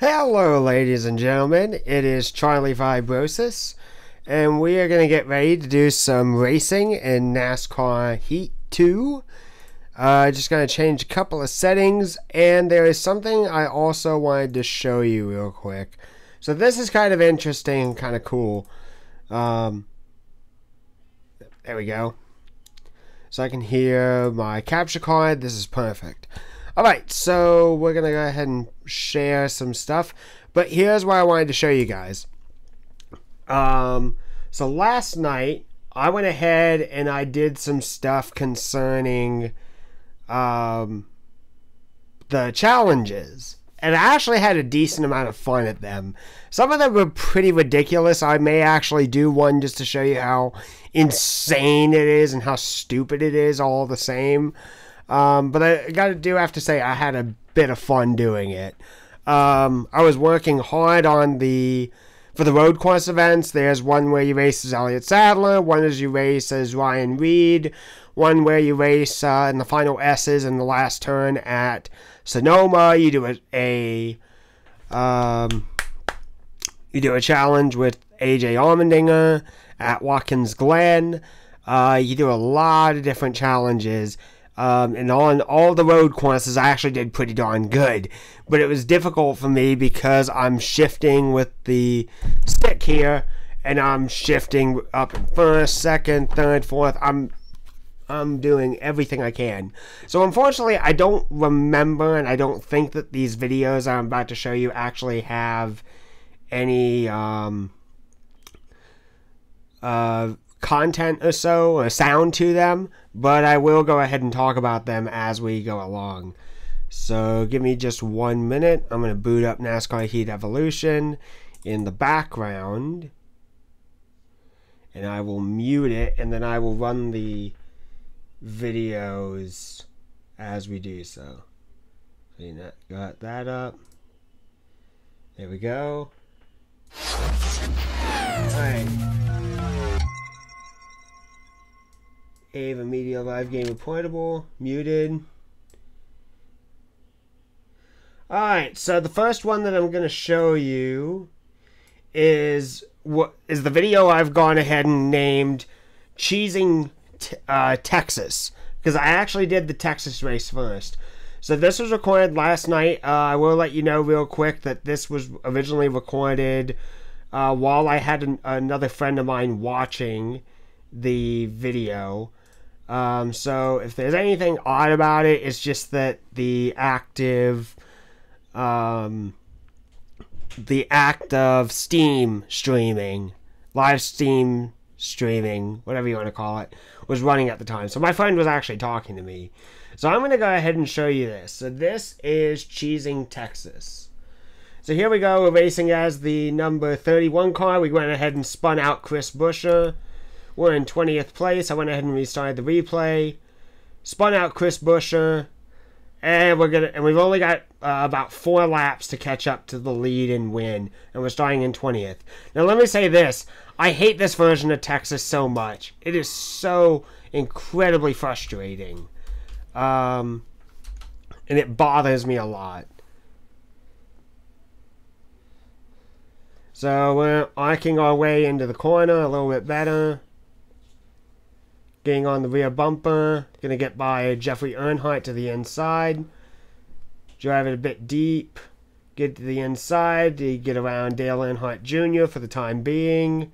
Hello, ladies and gentlemen. It is Charlie Vibrosis, and we are going to get ready to do some racing in NASCAR Heat 2. Just going to change a couple of settings, and there is something I also wanted to show you real quick. So this is kind of interesting, kind of cool. There we go. So I can hear my capture card. This is perfect. Alright, so we're going to go ahead and share some stuff. But here's what I wanted to show you guys. So last night, I went ahead and I did some stuff concerning the challenges. And I actually had a decent amount of fun at them. Some of them were pretty ridiculous. I may actually do one just to show you how insane it is and how stupid it is all the same. But I have to say, I had a bit of fun doing it. I was working hard on for the road course events. There's one where you race as Elliott Sadler, one is you race as Ryan Reed, one where you race in the final S's in the last turn at Sonoma. You do a challenge with AJ Allmendinger at Watkins Glen. You do a lot of different challenges. And on all the road courses, I actually did pretty darn good. But it was difficult for me because I'm shifting with the stick here, and I'm shifting up in first, second, third, fourth. I'm doing everything I can. So unfortunately, I don't remember, and I don't think that these videos I'm about to show you actually have any content or so, or sound to them, but I will go ahead and talk about them as we go along. So give me just 1 minute. I'm going to boot up NASCAR Heat Evolution in the background, and I will mute it, and then I will run the videos as we do so. Got that up. There we go. Alright. Ava Media Live Game Portable, muted. Alright, so the first one that I'm going to show you is the video I've gone ahead and named Cheesing Texas, because I actually did the Texas race first. So this was recorded last night. I will let you know real quick that this was originally recorded while I had another friend of mine watching the video. So if there's anything odd about it, it's just that the act of Steam streaming, live Steam streaming, whatever you want to call it, was running at the time. So my friend was actually talking to me. So I'm going to go ahead and show you this. So this is Cheesing Texas. So here we go. We're racing as the number 31 car. We went ahead and spun out Chris Buescher. We're in 20th place. I went ahead and restarted the replay. Spun out Chris Buescher. And we've only got about 4 laps to catch up to the lead and win. And we're starting in 20th. Now let me say this. I hate this version of Texas so much. It is so incredibly frustrating. And it bothers me a lot. So we're arcing our way into the corner a little bit better. Getting on the rear bumper. Gonna get by Jeffrey Earnhardt to the inside. Drive it a bit deep. Get to the inside to get around Dale Earnhardt Jr. for the time being.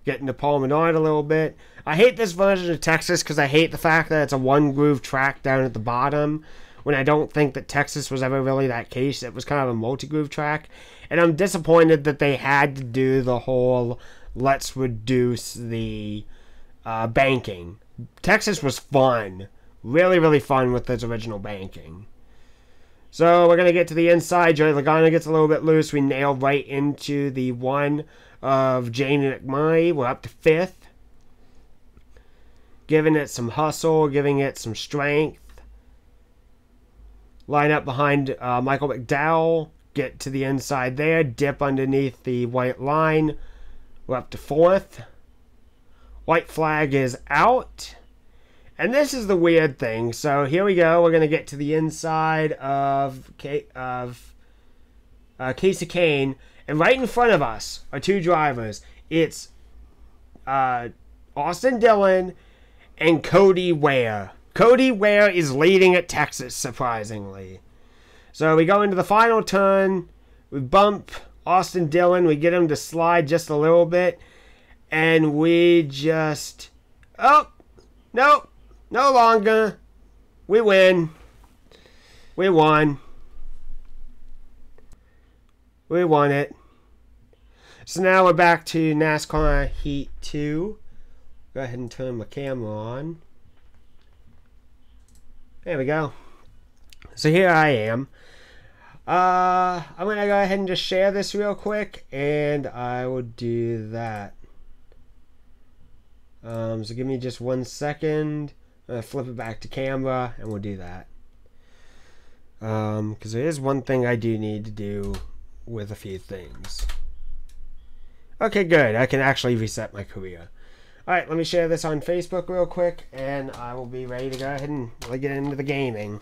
Getting to Paul Menard a little bit. I hate this version of Texas because I hate the fact that it's a one-groove track down at the bottom, when I don't think that Texas was ever really that case. It was kind of a multi-groove track. And I'm disappointed that they had to do the whole let's reduce the banking. Texas was fun. Really, really fun with its original banking. So we're going to get to the inside. Joey Logano gets a little bit loose. We nail right into the one of Jamie McMurray. We're up to 5th. Giving it some hustle. Giving it some strength. Line up behind Michael McDowell. Get to the inside there. Dip underneath the white line. We're up to 4th. White flag is out. And this is the weird thing. So here we go. We're going to get to the inside of Casey Kane, and right in front of us are two drivers. It's Austin Dillon and Cody Ware. Cody Ware is leading at Texas, surprisingly. So we go into the final turn. We bump Austin Dillon. We get him to slide just a little bit. And we just... Oh! No! No longer. We win. We won. We won it. So now we're back to NASCAR Heat 2. Go ahead and turn my camera on. There we go. So here I am. I'm going to go ahead and just share this real quick, and I will do that. So give me just 1 second. I'm going to flip it back to camera, and we'll do that. Because there is one thing I do need to do with a few things. Okay, good. I can actually reset my career. Alright, let me share this on Facebook real quick, and I will be ready to go ahead and really get into the gaming.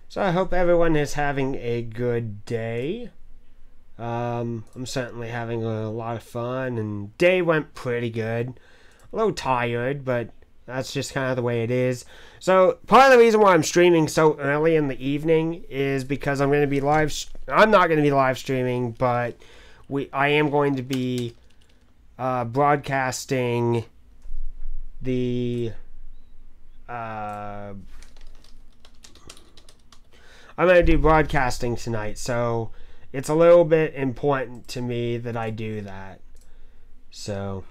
So I hope everyone is having a good day. I'm certainly having a lot of fun, and day went pretty good. A little tired, but that's just kind of the way it is. So part of the reason why I'm streaming so early in the evening is because I'm going to be I'm not going to be live streaming, but I am going to be broadcasting the I'm going to do broadcasting tonight, so it's a little bit important to me that I do that. So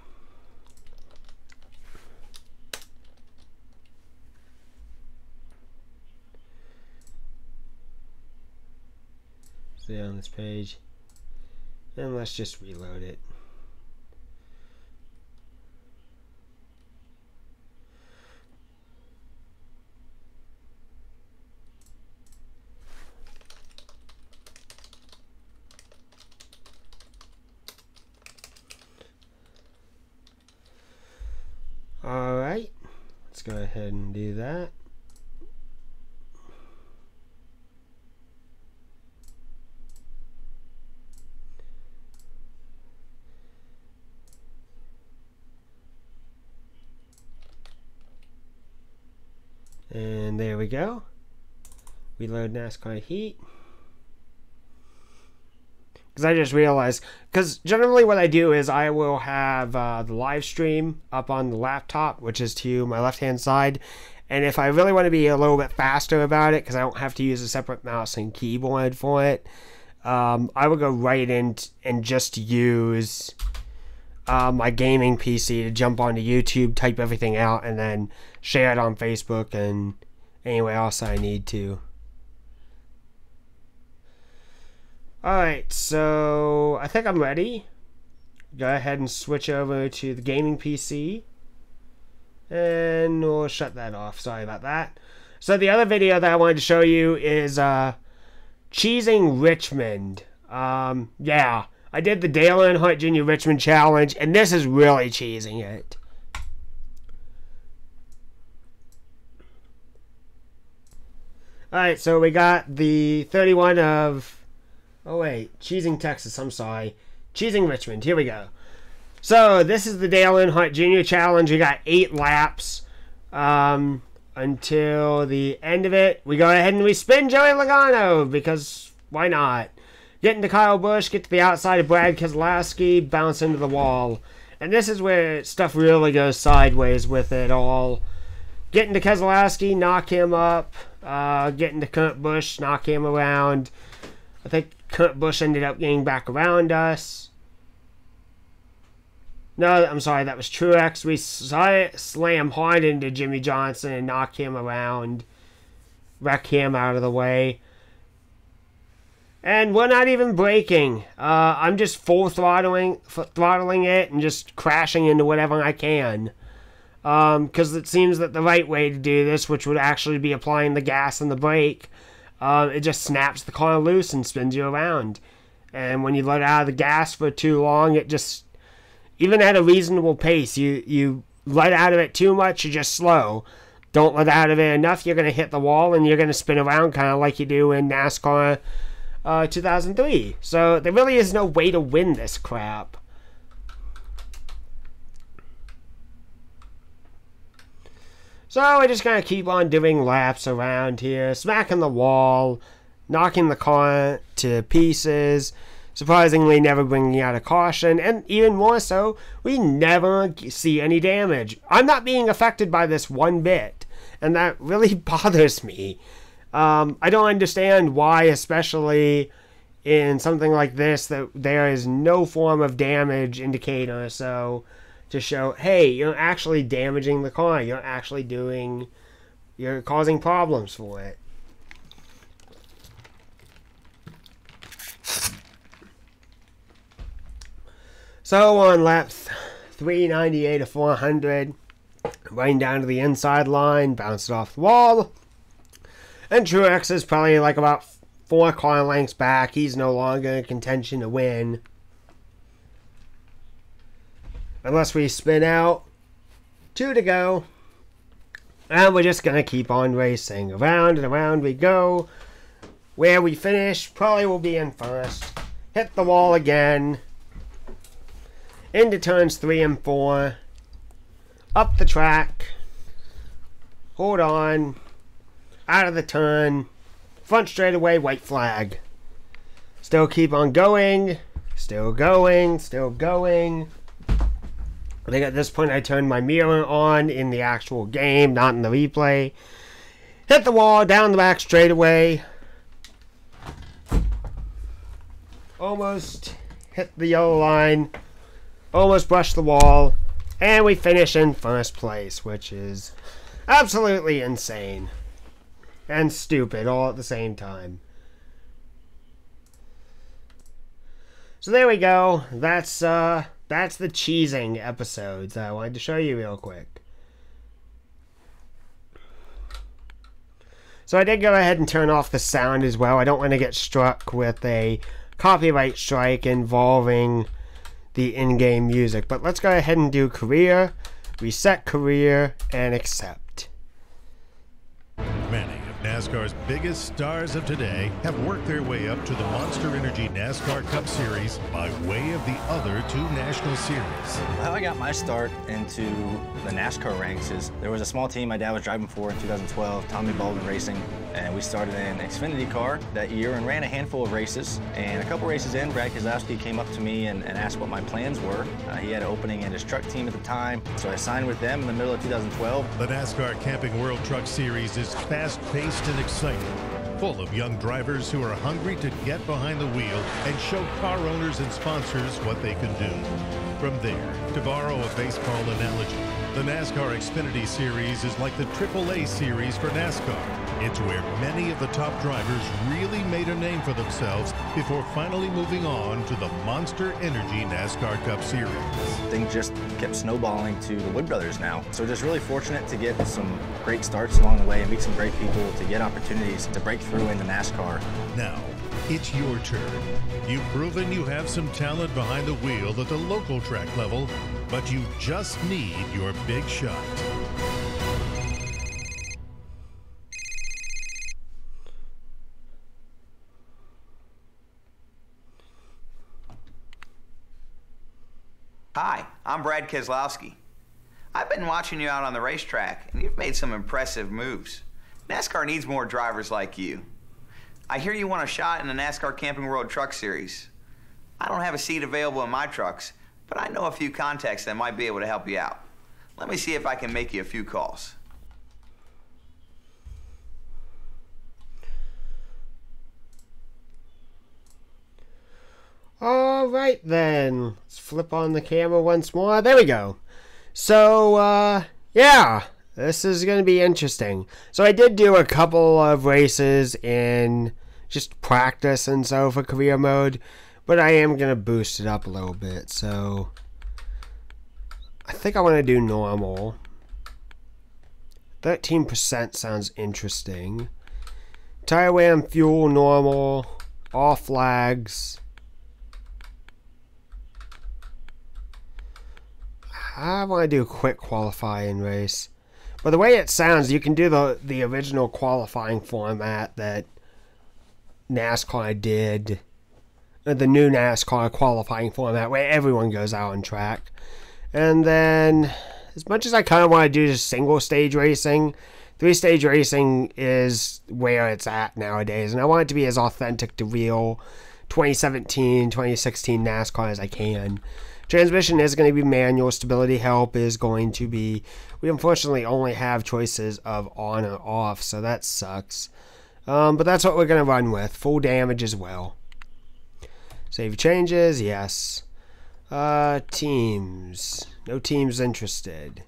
stay on this page, and let's just reload it. Alright, let's go ahead and do that. And there we go. Reload NASCAR Heat. Because I just realized, because generally what I do is I will have the live stream up on the laptop, which is to my left hand side, and if I really want to be a little bit faster about it, because I don't have to use a separate mouse and keyboard for it, I will go right in and just use my gaming PC to jump onto YouTube, type everything out, and then share it on Facebook and anywhere else I need to. Alright, so I think I'm ready. Go ahead and switch over to the gaming PC. And we'll shut that off. Sorry about that. So the other video that I wanted to show you is cheesing Richmond. Yeah, I did the Dale Earnhardt Jr. Richmond Challenge, and this is really cheesing it. Alright, so we got the 31 of... Oh wait, cheesing Texas, I'm sorry. Cheesing Richmond, here we go. So, this is the Dale Earnhardt Jr. Challenge. We got 8 laps until the end of it. We go ahead and we spin Joey Logano, because why not? Get into Kyle Busch, get to the outside of Brad Keselowski, bounce into the wall. And this is where stuff really goes sideways with it all. Get into Keselowski, knock him up. Get into Kurt Busch, knock him around. I think Kurt Busch ended up getting back around us. No, I'm sorry, that was Truex. We slam hard into Jimmy Johnson and knock him around. Wreck him out of the way. And we're not even braking. I'm just full throttling it and just crashing into whatever I can. Because it seems that the right way to do this, which would actually be applying the gas and the brake, it just snaps the car loose and spins you around. And when you let out of the gas for too long, it just, even at a reasonable pace, you let out of it too much, you're just slow. Don't let out of it enough, you're going to hit the wall and you're going to spin around kind of like you do in NASCAR 2003. So there really is no way to win this crap. So we're just going to keep on doing laps around here, smacking the wall, knocking the car to pieces, surprisingly never bringing out a caution, and even more so, we never see any damage. I'm not being affected by this one bit, and that really bothers me. I don't understand why, especially in something like this, that there is no form of damage indicator, so to show, hey, you're actually damaging the car, you're causing problems for it. So on lap 398 of 400, running down to the inside line, bounced off the wall, and Truex is probably like about 4 car lengths back. He's no longer in contention to win. Unless we spin out. 2 to go. And we're just going to keep on racing. Around and around we go. Where we finish probably will be in first. Hit the wall again. Into turns 3 and 4. Up the track. Hold on. Out of the turn. Front straightaway, white flag. Still keep on going. Still going. Still going. I think at this point I turned my mirror on in the actual game, not in the replay. Hit the wall, down the back straightaway. Almost hit the yellow line. Almost brushed the wall. And we finish in first place, which is absolutely insane. And stupid all at the same time. So there we go. That's the cheesing episodes that I wanted to show you real quick. So I did go ahead and turn off the sound as well. I don't want to get struck with a copyright strike involving the in-game music. But let's go ahead and do career, reset career, and accept. Many of NASCAR's biggest stars of today have worked their way up to the Monster Energy NASCAR Cup Series by way of the other 2 national series. How I got my start into the NASCAR ranks is there was a small team my dad was driving for in 2012, Tommy Baldwin Racing, and we started in an Xfinity car that year and ran a handful of races. And a couple races in, Brad Keselowski came up to me and asked what my plans were. He had an opening in his truck team at the time, so I signed with them in the middle of 2012. The NASCAR Camping World Truck Series is fast-paced and exciting, full of young drivers who are hungry to get behind the wheel and show car owners and sponsors what they can do. From there, to borrow a baseball analogy, the NASCAR Xfinity Series is like the AAA Series for NASCAR. It's where many of the top drivers really made a name for themselves before finally moving on to the Monster Energy NASCAR Cup Series. Things just kept snowballing to the Wood Brothers now. So we're just really fortunate to get some great starts along the way and meet some great people to get opportunities to break through into NASCAR. Now, it's your turn. You've proven you have some talent behind the wheel at the local track level, but you just need your big shot. Hi, I'm Brad Keselowski. I've been watching you out on the racetrack, and you've made some impressive moves. NASCAR needs more drivers like you. I hear you want a shot in the NASCAR Camping World Truck Series. I don't have a seat available in my trucks, but I know a few contacts that might be able to help you out. Let me see if I can make you a few calls. Alright then, let's flip on the camera once more. There we go. So, yeah, this is going to be interesting. So I did do a couple of races in just practice and so for career mode, but I am going to boost it up a little bit. So I think I want to do normal. 13% sounds interesting. Tire wear and fuel normal. All flags. I want to do a quick qualifying race. But the way it sounds, you can do the original qualifying format that NASCAR did. The new NASCAR qualifying format where everyone goes out on track. And then, as much as I kind of want to do just single stage racing, 3-stage racing is where it's at nowadays. And I want it to be as authentic to real 2017, 2016 NASCAR as I can. Transmission is going to be manual. Stability help is going to be... We unfortunately only have choices of on or off, so that sucks. But that's what we're going to run with. Full damage as well. Save changes, yes. Teams. No teams interested.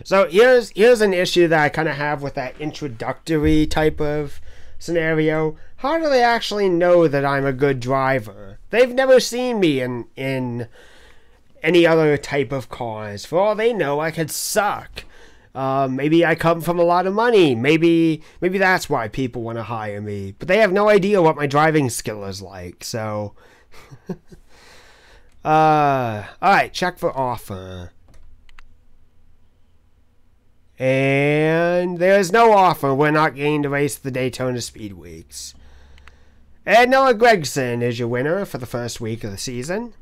So here's an issue that I kind of have with that introductory type of scenario. How do they actually know that I'm a good driver? They've never seen me in any other type of cars. For all they know, I could suck. Maybe I come from a lot of money. Maybe that's why people want to hire me. But they have no idea what my driving skill is like. So, alright, check for offer. And there's no offer. We're not going to race the Daytona Speed Weeks. And Noah Gregson is your winner for the first week of the season.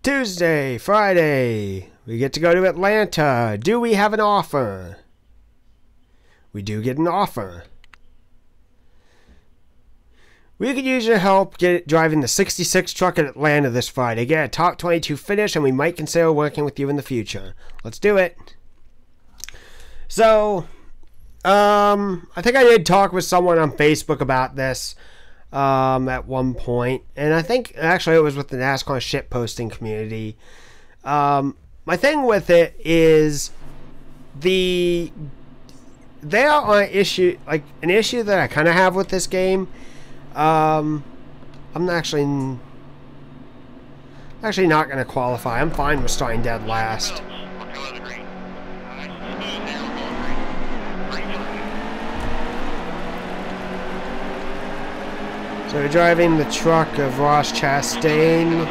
Tuesday, Friday, we get to go to Atlanta. Do we have an offer? We do get an offer. We could use your help driving the 66 truck at Atlanta this Friday. Get a top 22 finish, and we might consider working with you in the future. Let's do it. So, I think I did talk with someone on Facebook about this at one point, and I think actually it was with the NASCAR shitposting community. My thing with it is there are an issue that I kind of have with this game. I'm actually not going to qualify. I'm fine with starting dead last. So we're driving the truck of Ross Chastain.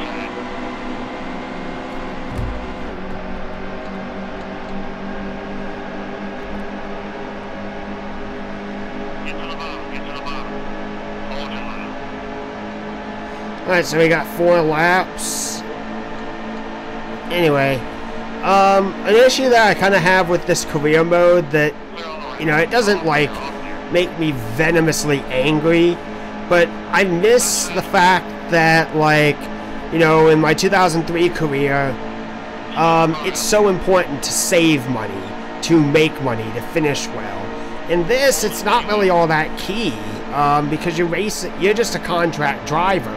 Alright, so we got 4 laps. Anyway, an issue that I kind of have with this career mode that, you know, it doesn't, like, make me venomously angry, but I miss the fact that, like, you know, in my 2003 career, it's so important to save money, to make money, to finish well. In this, it's not really all that key, because you're just a contract driver.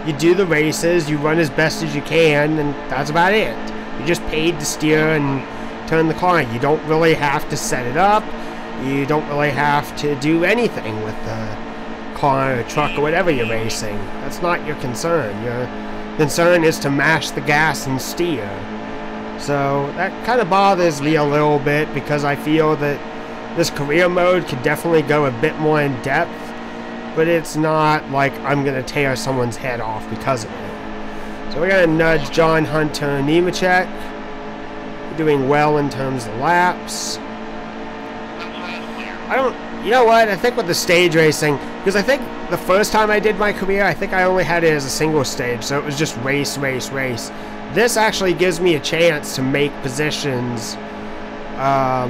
You do the races, you run as best as you can, and that's about it. You're just paid to steer and turn the car. You don't really have to set it up. You don't really have to do anything with the car or truck or whatever you're racing. That's not your concern. Your concern is to mash the gas and steer. So that kind of bothers me a little bit, because I feel that this career mode could definitely go a bit more in depth, but it's not like I'm going to tear someone's head off because of it. So we're going to nudge John Hunter Nemechek. We're doing well in terms of laps. You know what, I think with the stage racing, because I think the first time I did my career, I think I only had it as a single stage, so it was just race, race, race. This actually gives me a chance to make positions. Well,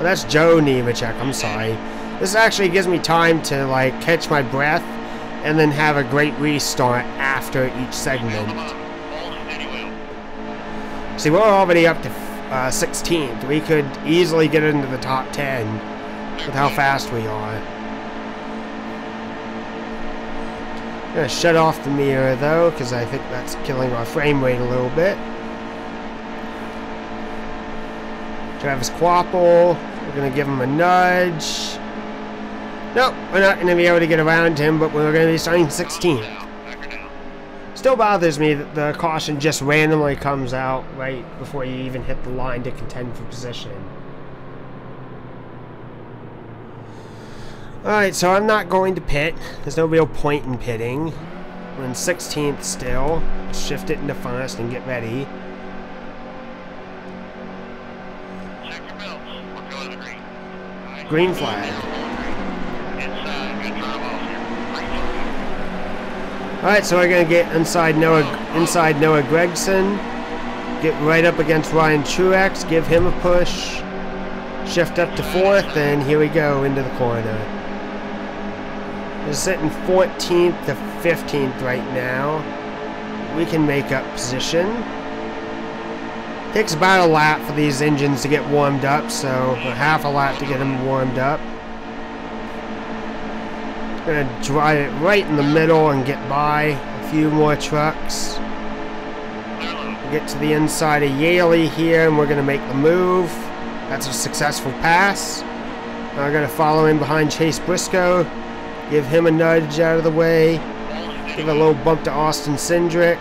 that's Joe Nemechek, I'm sorry. This actually gives me time to, like, catch my breath and then have a great restart after each segment. See, we're already up to 16th. We could easily get into the top 10 with how fast we are. I'm going to shut off the mirror, though, because I think that's killing our frame rate a little bit. Travis Quapple, we're going to give him a nudge. Nope, we're not going to be able to get around him, but we're going to be starting 16th. Still bothers me that the caution just randomly comes out right before you even hit the line to contend for position. Alright, so I'm not going to pit. There's no real point in pitting. We're in 16th still. Let's shift it into first and get ready. Check your belts. We're going to green. Green flag. Inside. Good drive off here. Green flag. Alright, so we're going to get inside Noah Gregson. Get right up against Ryan Truex. Give him a push. Shift up to 4th, and here we go into the corner. We're sitting 14th to 15th right now. We can make up position. Takes about a lap for these engines to get warmed up, so a half a lap to get them warmed up. Gonna drive it right in the middle and get by a few more trucks. Get to the inside of Yaley here, and we're gonna make the move. That's a successful pass. Now we're gonna follow in behind Chase Briscoe. Give him a nudge out of the way. Give a little bump to Austin Cindric.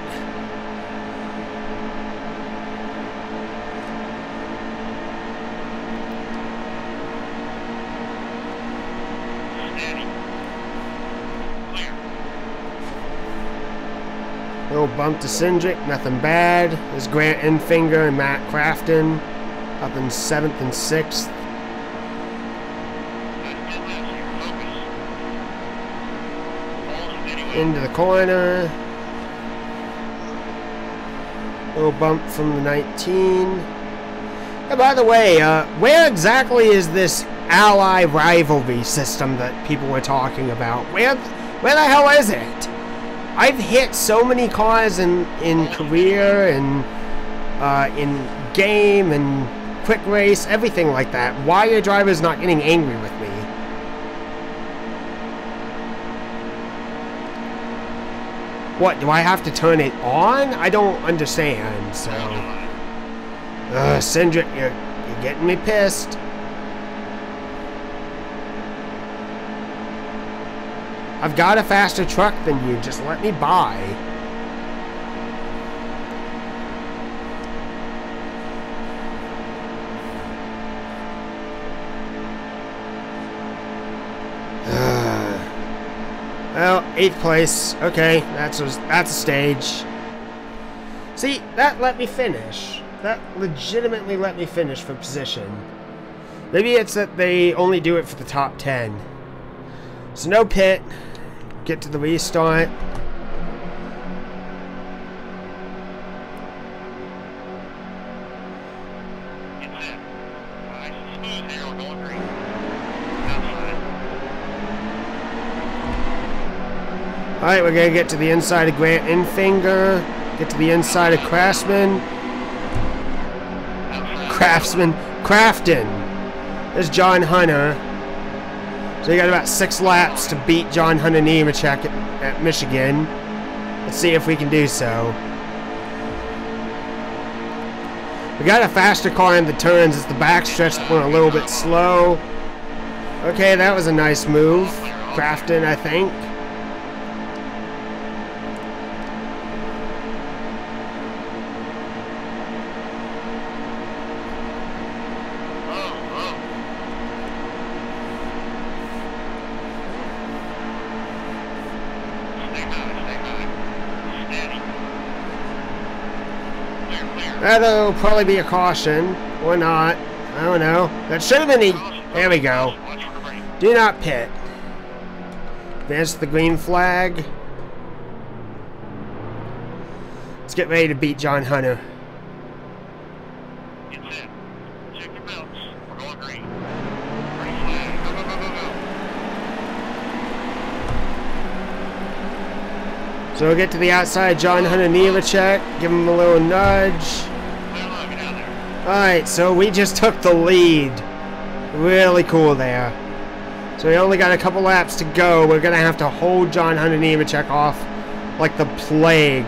Little bump to Cindric, nothing bad. There's Grant Enfinger and Matt Crafton up in 7th and 6th. Into the corner. Little bump from the 19. And by the way, where exactly is this ally rivalry system that people were talking about? Where the hell is it? I've hit so many cars in career and in game and quick race, everything like that. Why are drivers not getting angry with me? What, do I have to turn it on? I don't understand, so... Cindric, you're getting me pissed. I've got a faster truck than you, just let me by. Well, 8th place. Okay, that's a stage. See, that let me finish. That legitimately let me finish for position. Maybe it's that they only do it for the top 10. So no pit. Get to the restart. Alright, we're gonna get to the inside of Grant Enfinger. Get to the inside of Craftsman. Crafton. There's John Hunter. So you got about 6 laps to beat John Hunter Nemechek at Michigan. Let's see if we can do so. We got a faster car in the turns. It's the backstretch that went a little bit slow. Okay, that was a nice move. Crafton, I think. That'll probably be a caution, or not. I don't know. That should have been the... There we go. Do not pit. There's the green flag. Let's get ready to beat John Hunter. Get set. Check your belts. We're going green. Green flag. Go, go, go, go, go. So we'll get to the outside, John Hunter Nemechek. Give him a little nudge. Alright, so we just took the lead. Really cool there. So we only got a couple laps to go. We're going to have to hold John Hunter Nemechek off like the plague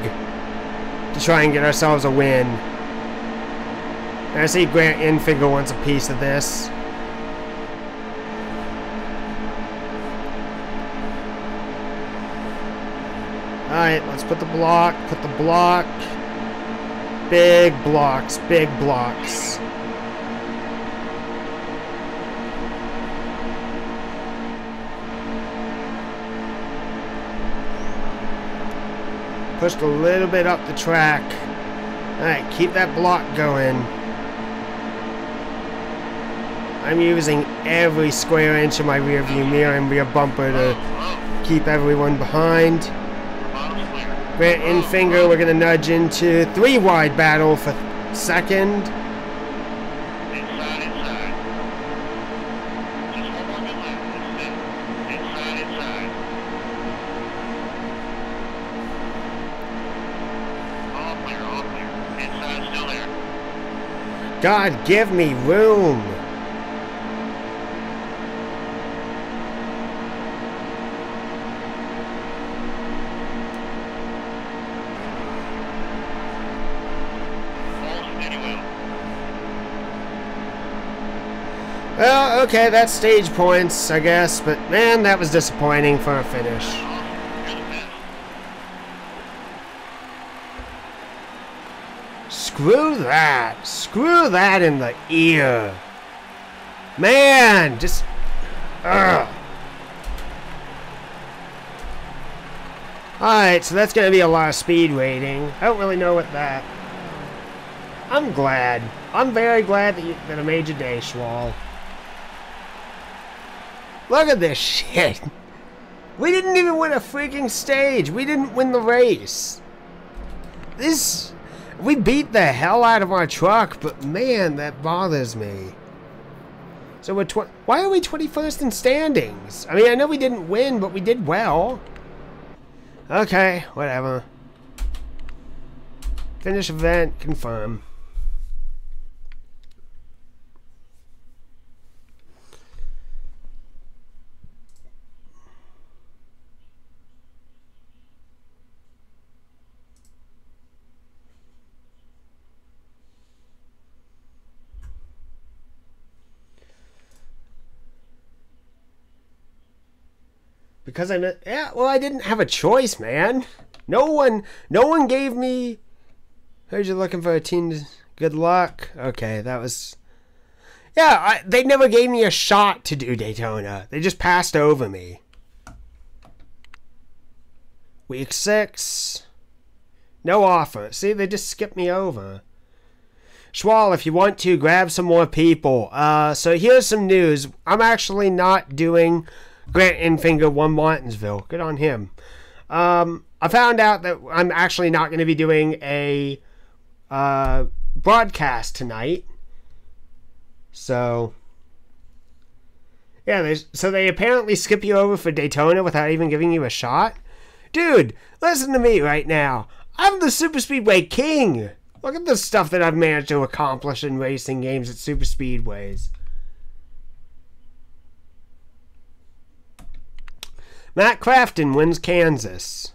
to try and get ourselves a win. And I see Grant Enfinger wants a piece of this. Alright, let's put the block. Big blocks, big blocks. Pushed a little bit up the track. Alright, keep that block going. I'm using every square inch of my rear view mirror and rear bumper to keep everyone behind. Grant Infinger, we're going to nudge into 3-wide battle for second. God, give me room. Well, okay, that's stage points, I guess, but man, that was disappointing for a finish. Screw that. Screw that in the ear. Man, just... Ugh. Alright, so that's going to be a lot of speed rating. I don't really know what that... I'm glad. I'm very glad that I made your day, Schwal. Look at this shit. We didn't even win a freaking stage. We didn't win the race. This... We beat the hell out of our truck, but man, that bothers me. So we're why are we 21st in standings? I mean, I know we didn't win, but we did well. Okay, whatever. Finish event, confirm. Because I didn't have a choice, man. No one gave me... Heard you're looking for a team. Good luck. Okay, that was... Yeah, they never gave me a shot to do Daytona. They just passed over me. Week 6. No offer. See, they just skipped me over. Schwal, if you want to, grab some more people. So here's some news. I'm actually not doing... Grant Infinger won Martinsville. Good on him. I found out that I'm actually not going to be doing a broadcast tonight. So, yeah, so they apparently skip you over for Daytona without even giving you a shot? Dude, listen to me right now. I'm the Super Speedway King. Look at the stuff that I've managed to accomplish in racing games at Super Speedways. Matt Crafton wins Kansas.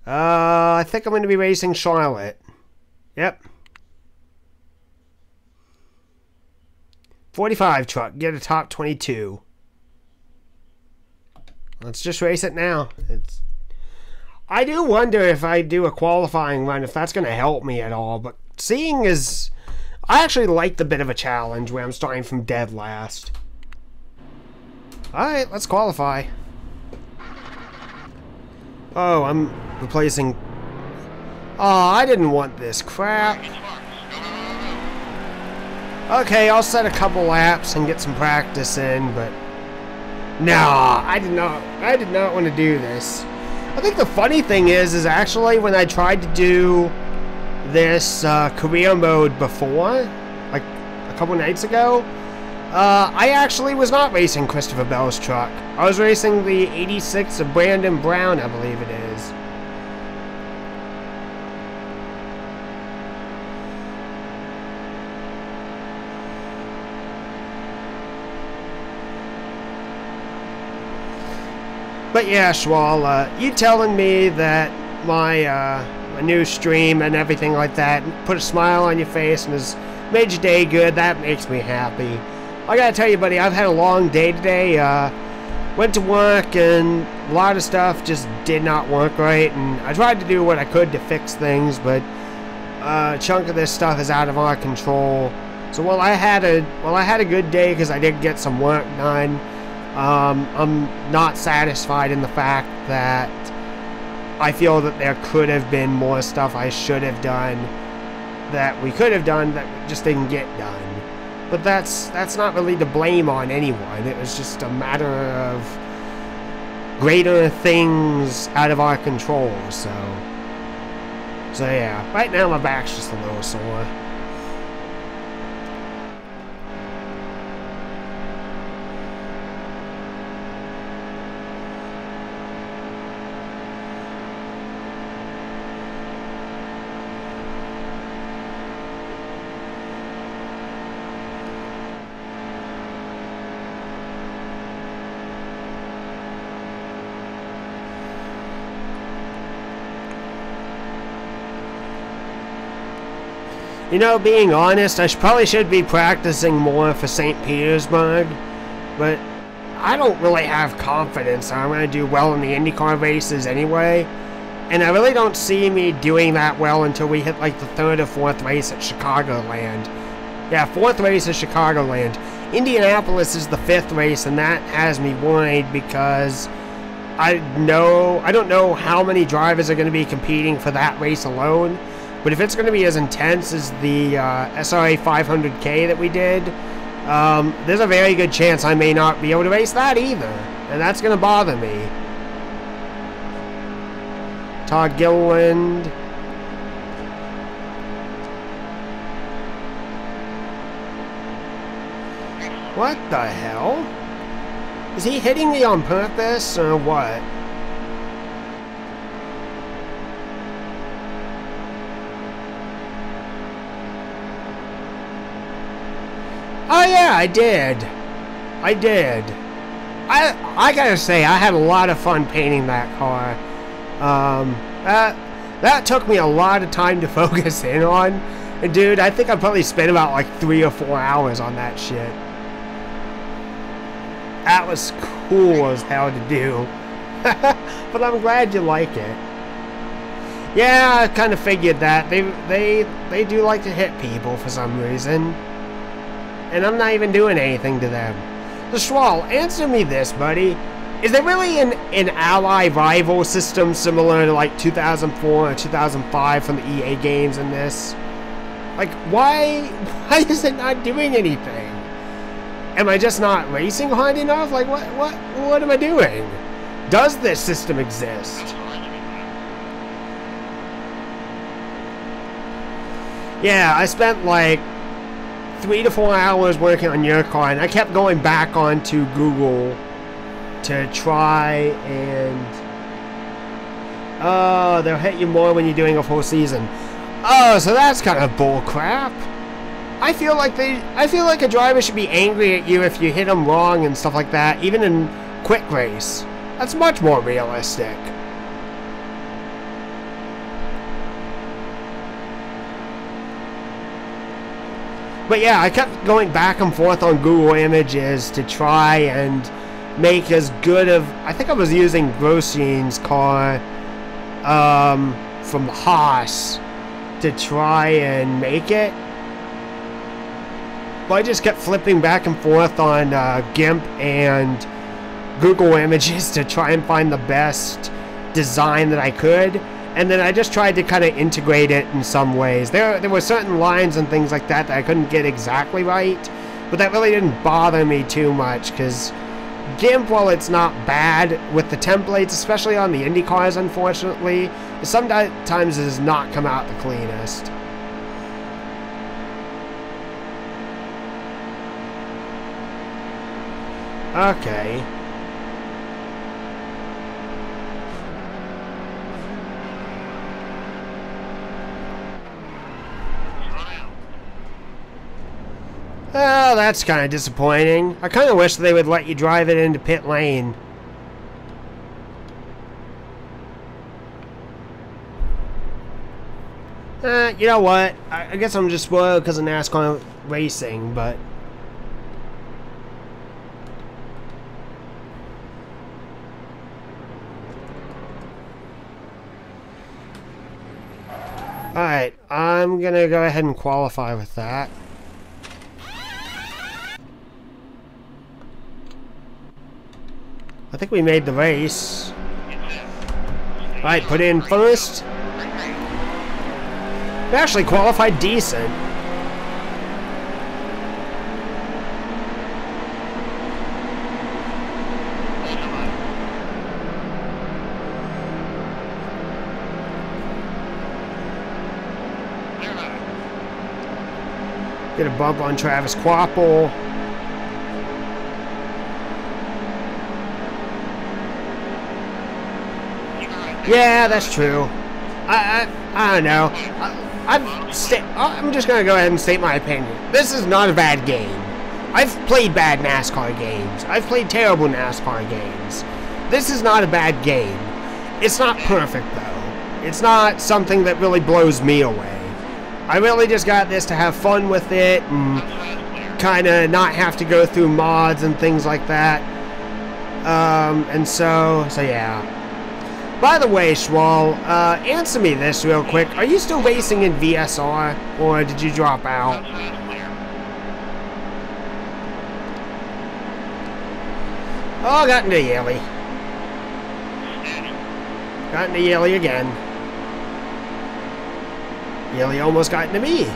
I think I'm going to be racing Charlotte. Yep. 45 truck, get a top 22. Let's just race it now. I do wonder if I do a qualifying run, if that's going to help me at all. But seeing as... I actually like the bit of a challenge where I'm starting from dead last. Alright, let's qualify. Oh, I'm replacing... Oh, I didn't want this crap. Okay, I'll set a couple laps and get some practice in, but... No, I did not want to do this. I think the funny thing is actually when I tried to do this career mode before, like a couple nights ago, I actually was not racing Christopher Bell's truck. I was racing the 86 of Brandon Brown, I believe it is. But yeah, Schwal, you telling me that my new stream and everything like that put a smile on your face and has made your day good, that makes me happy. I gotta tell you, buddy, I've had a long day today. Went to work and a lot of stuff just did not work right, and I tried to do what I could to fix things, but a chunk of this stuff is out of our control. So while I had a good day because I did get some work done, I'm not satisfied in the fact that I feel that there could have been more stuff I should have done, that we could have done, that just didn't get done. But that's not really to blame on anyone. It was just a matter of greater things out of our control. So yeah, right now my back's just a little sore. You know, being honest, I probably should be practicing more for St. Petersburg, but I don't really have confidence that I'm going to do well in the IndyCar races anyway, and I really don't see me doing that well until we hit like the 3rd or 4th race at Chicagoland. Yeah, 4th race at Chicagoland. Indianapolis is the 5th race, and that has me worried because I don't know how many drivers are going to be competing for that race alone. But if it's going to be as intense as the SRA 500K that we did, there's a very good chance I may not be able to race that either. And that's going to bother me. Todd Gilliland. What the hell? Is he hitting me on purpose or what? Oh yeah, I did. I gotta say, I had a lot of fun painting that car. That took me a lot of time to focus in on. And dude, I think I probably spent about like 3 or 4 hours on that shit. That was cool as hell to do. But I'm glad you like it. Yeah, I kind of figured that. They do like to hit people for some reason. And I'm not even doing anything to them. So Schwal, answer me this, buddy. Is there really an ally-rival system similar to like 2004 or 2005 from the EA games in this? Like, why is it not doing anything? Am I just not racing hard enough? Like, what am I doing? Does this system exist? Yeah, I spent like 3 to 4 hours working on your car, and I kept going back onto Google to try and... Oh, they'll hit you more when you're doing a full season. Oh, so that's kind of bull crap. I feel like a driver should be angry at you if you hit them wrong and stuff like that, even in quick race. That's much more realistic. But yeah, I kept going back and forth on Google Images to try and make as good of... I think I was using Grosjean's car from Haas to try and make it. But I just kept flipping back and forth on GIMP and Google Images to try and find the best design that I could. And then I just tried to kind of integrate it in some ways. There were certain lines and things like that I couldn't get exactly right, but that really didn't bother me too much, because GIMP, while it's not bad with the templates, especially on the Indy cars, unfortunately, sometimes it does not come out the cleanest. Okay. Oh, that's kind of disappointing. I kind of wish they would let you drive it into pit lane. You know what? I guess I'm just spoiled because of NASCAR racing, but... Alright, I'm gonna go ahead and qualify with that. I think we made the race. Alright, put in first. We actually qualified decent. Get a bump on Travis Quapple. Yeah, that's true. I don't know. I'm just gonna go ahead and state my opinion. This is not a bad game. I've played bad NASCAR games. I've played terrible NASCAR games. This is not a bad game. It's not perfect though. It's not something that really blows me away. I really just got this to have fun with it and kind of not have to go through mods and things like that. And so yeah. By the way, Schwal, answer me this real quick. Are you still racing in VSR, or did you drop out? Oh, got into Yelly. Got into Yelly again. Yelly almost got into me.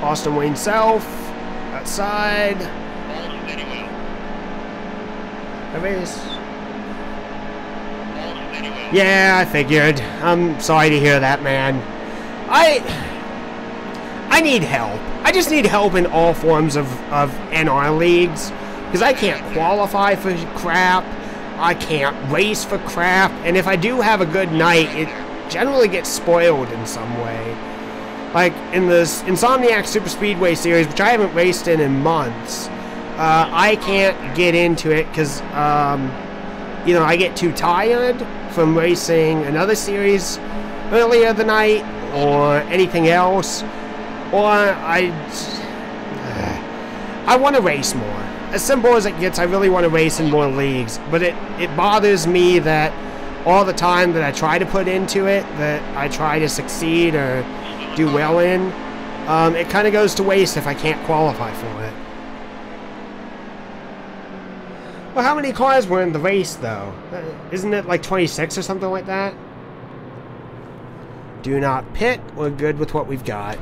Austin Wayne South. Outside. A race. Yeah, I figured. I'm sorry to hear that, man. I need help. I just need help in all forms of NR leagues. Because I can't qualify for crap. I can't race for crap. And if I do have a good night, it generally gets spoiled in some way. Like in this Insomniac Super Speedway series, which I haven't raced in months, I can't get into it because, you know, I get too tired from racing another series earlier the night or anything else, or I want to race more. As simple as it gets, I really want to race in more leagues, but it bothers me that all the time that I try to put into it, that I try to succeed or do well in, it kind of goes to waste if I can't qualify for it. Well, how many cars were in the race, though? Isn't it like 26 or something like that? Do not pit. We're good with what we've got.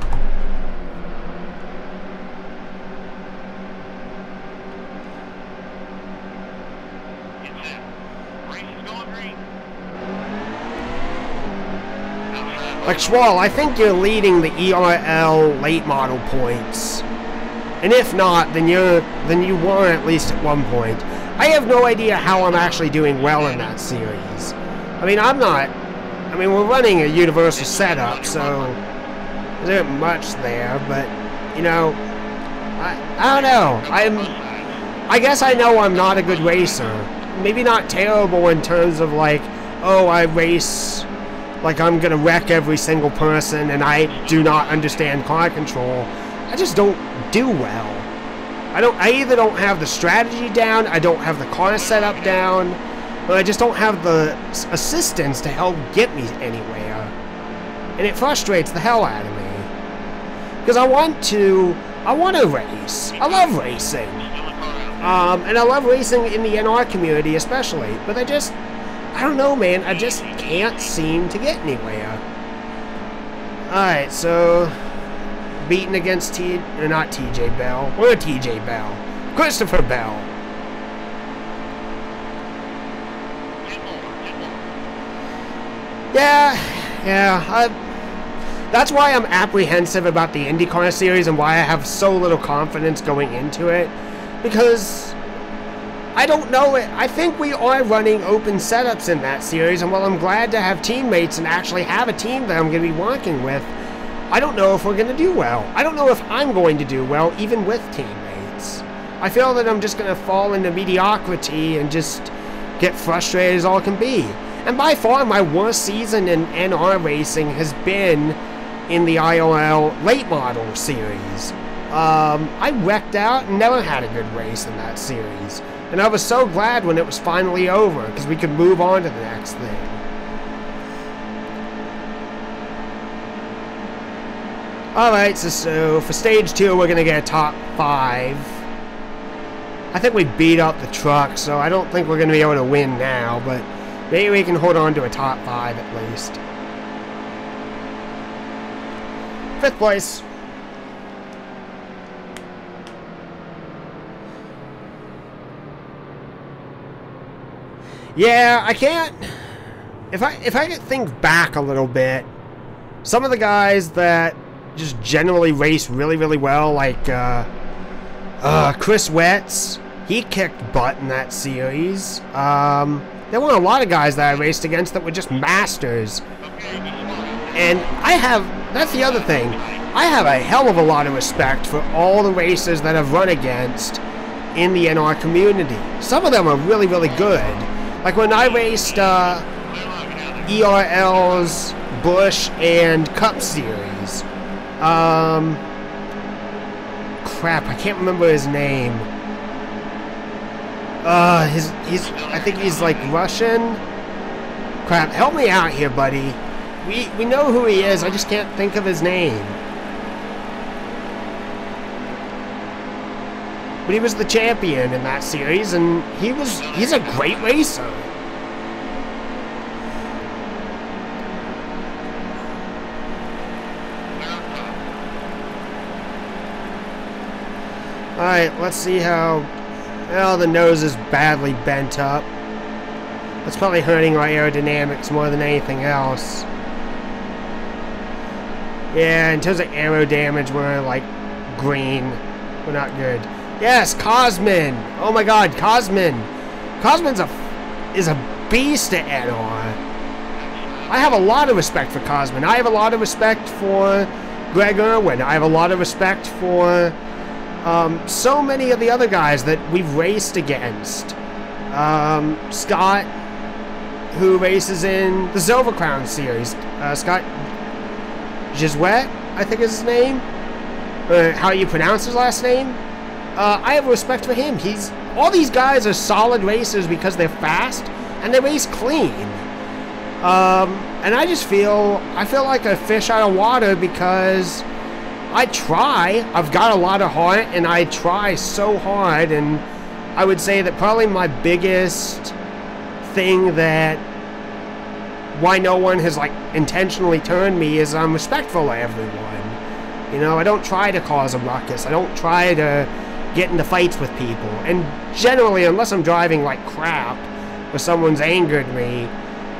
Like Schwal, I think you're leading the ERL late model points. And if not, then you were at least at one point. I have no idea how I'm actually doing well in that series. I mean, we're running a universal setup, so there isn't much there, but, you know, I don't know. I guess I know I'm not a good racer. Maybe not terrible in terms of, like, oh, I race like I'm gonna wreck every single person and I do not understand car control. I just don't do well. I either don't have the strategy down, I don't have the car setup down, or I just don't have the assistance to help get me anywhere. And it frustrates the hell out of me. Because I want to race. I love racing. And I love racing in the NR community especially, but I don't know, man, I just can't seem to get anywhere. Alright, so beating against not TJ Bell. We're TJ Bell. Christopher Bell. Yeah, that's why I'm apprehensive about the IndyCar series and why I have so little confidence going into it. Because I don't know it. I think we are running open setups in that series, and while I'm glad to have teammates and actually have a team that I'm going to be working with, I don't know if we're going to do well. I don't know if I'm going to do well, even with teammates. I feel that I'm just going to fall into mediocrity and just get frustrated as all can be. And by far, my worst season in NR racing has been in the IRL late model series. I wrecked out and never had a good race in that series. And I was so glad when it was finally over, because we could move on to the next thing. Alright, so for stage 2, we're going to get a top 5. I I think we beat up the truck, so I don't think we're going to be able to win now, but maybe we can hold on to a top 5 at least. 5th place. Yeah, I can't... If I think back a little bit, some of the guys that just generally race really, really well, like Chris Wetz, he kicked butt in that series. There weren't a lot of guys that I raced against that were just masters. And that's the other thing, I have a hell of a lot of respect for all the racers that I've run against in the NR community. Some of them are really, really good. Like when I raced ERL's Busch and Cup Series. Crap, I can't remember his name. I think he's like Russian. Crap, help me out here, buddy. We know who he is, I just can't think of his name. But he was the champion in that series, and he's a great racer. Alright, let's see how... Well, the nose is badly bent up. That's probably hurting our aerodynamics more than anything else. Yeah, in terms of aero damage, we're like green. We're not good. Yes, Cosman! Oh my god, Cosman! Cosman's is a beast at NR. I have a lot of respect for Cosman. I have a lot of respect for Greg Irwin. I have a lot of respect for so many of the other guys that we've raced against. Scott, who races in the Silver Crown series. Scott Giswet, I think is his name. How you pronounce his last name. I have respect for him. All these guys are solid racers because they're fast and they race clean. And I feel like a fish out of water because I try. I've got a lot of heart and I try so hard, and I would say that probably my biggest thing that why no one has like intentionally turned me is I'm respectful of everyone. You know, I don't try to cause a ruckus. I don't try to get into fights with people. And generally, unless I'm driving like crap or someone's angered me,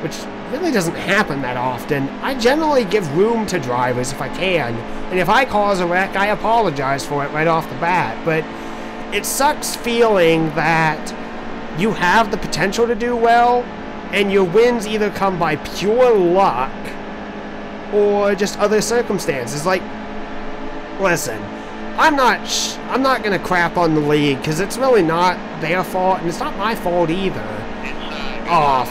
which really doesn't happen that often, I generally give room to drivers if I can. And if I cause a wreck, I apologize for it right off the bat. But it sucks feeling that you have the potential to do well, and your wins either come by pure luck or just other circumstances. Like, listen, I'm not gonna crap on the league because it's really not their fault, and it's not my fault either. Oh,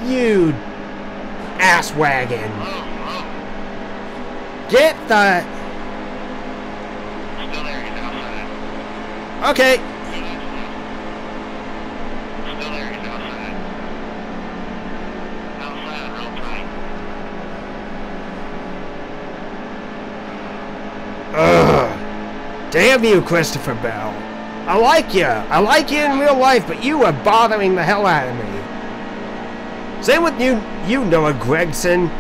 you ass wagon! Get the. Okay. Ugh. Damn you, Christopher Bell. I like you. I like you in real life, but you are bothering the hell out of me. Same with you Noah Gregson.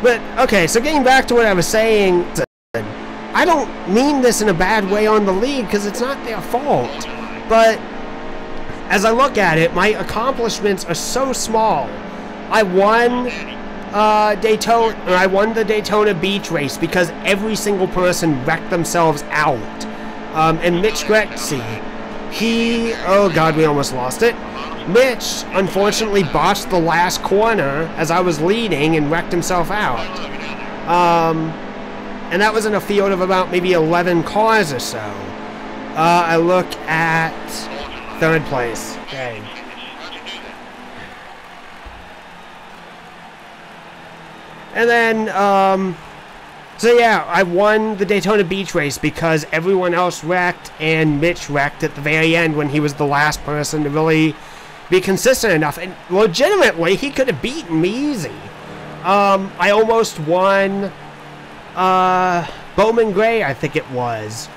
But, okay, so getting back to what I was saying, I don't mean this in a bad way on the league, because it's not their fault. But, as I look at it, my accomplishments are so small. I won the Daytona Beach race because every single person wrecked themselves out. And Mitch Grexy, oh god, we almost lost it. Mitch, unfortunately, botched the last corner as I was leading and wrecked himself out. And that was in a field of about maybe 11 cars or so. I look at 3rd place. Okay. And then, so yeah, I won the Daytona Beach race because everyone else wrecked and Mitch wrecked at the very end when he was the last person to really be consistent enough. And legitimately, he could have beaten me easy. I almost won Bowman Gray, I think it was.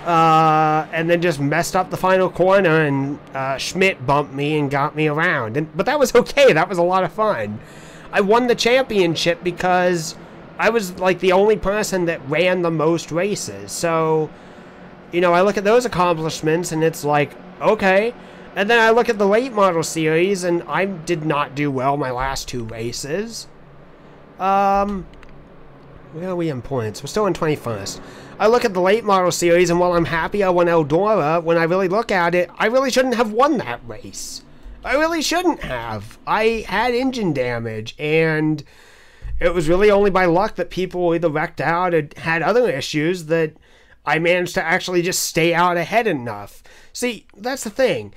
And then just messed up the final corner, and Schmidt bumped me and got me around. But that was okay. That was a lot of fun. I won the championship because I was like the only person that ran the most races. So, you know, I look at those accomplishments and it's like, okay. And then I look at the late model series and I did not do well my last 2 races. Where are we in points? We're still in 21st. I look at the late model series, and while I'm happy I won Eldora, when I really look at it, I really shouldn't have won that race. I really shouldn't have. I had engine damage, and it was really only by luck that people either wrecked out or had other issues that I managed to actually just stay out ahead enough. See, that's the thing.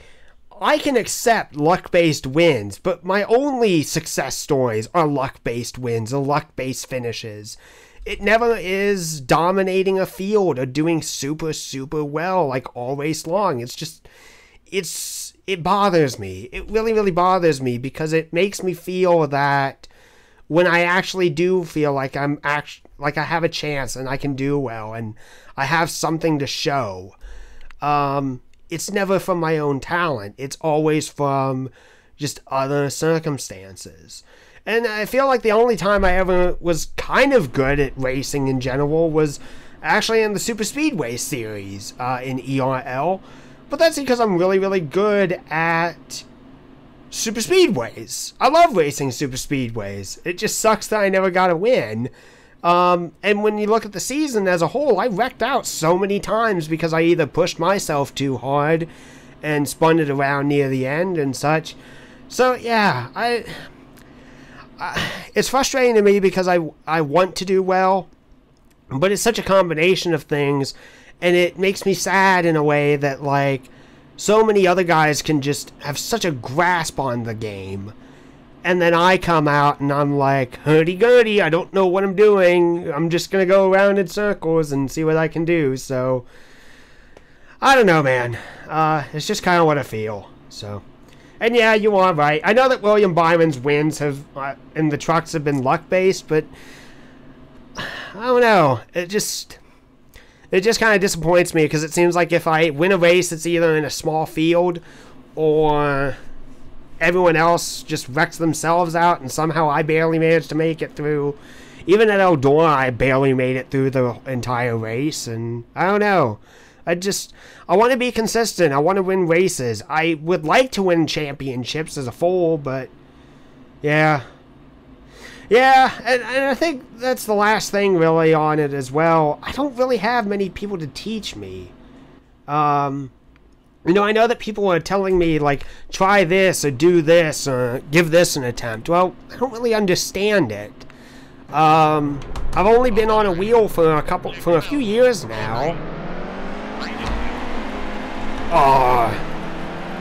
I can accept luck-based wins, but my only success stories are luck-based wins or luck-based finishes. It never is dominating a field or doing super, super well, like all race long. It's just, it bothers me. It really, really bothers me because it makes me feel that when I actually do feel like like I have a chance and I can do well and I have something to show, it's never from my own talent. It's always from just other circumstances. And I feel like the only time I ever was kind of good at racing in general was actually in the Super Speedway series in ERL. But that's because I'm really, really good at Super Speedways. I love racing Super Speedways. It just sucks that I never got a win. And when you look at the season as a whole, I wrecked out so many times because I either pushed myself too hard and spun it around near the end and such. So yeah, it's frustrating to me because I want to do well, but it's such a combination of things, and it makes me sad in a way that, like, so many other guys can just have such a grasp on the game, and then I come out and I'm like, hurdy-gurdy, I don't know what I'm doing, I'm just gonna go around in circles and see what I can do. So I don't know, man. It's just kind of what I feel. So. And yeah, you are right. I know that William Byron's wins have in the trucks have been luck-based, but I don't know. It just kind of disappoints me because it seems like if I win a race, it's either in a small field or everyone else just wrecks themselves out, and somehow I barely managed to make it through. Even at Eldora, I barely made it through the entire race, and I don't know. I want to be consistent. I want to win races. I would like to win championships as a whole, but yeah. Yeah, and I think that's the last thing really on it as well. I don't really have many people to teach me. You know, I know that people are telling me, like, try this or do this or give this an attempt. Well, I don't really understand it. I've only been on a wheel for a few years now. Oh,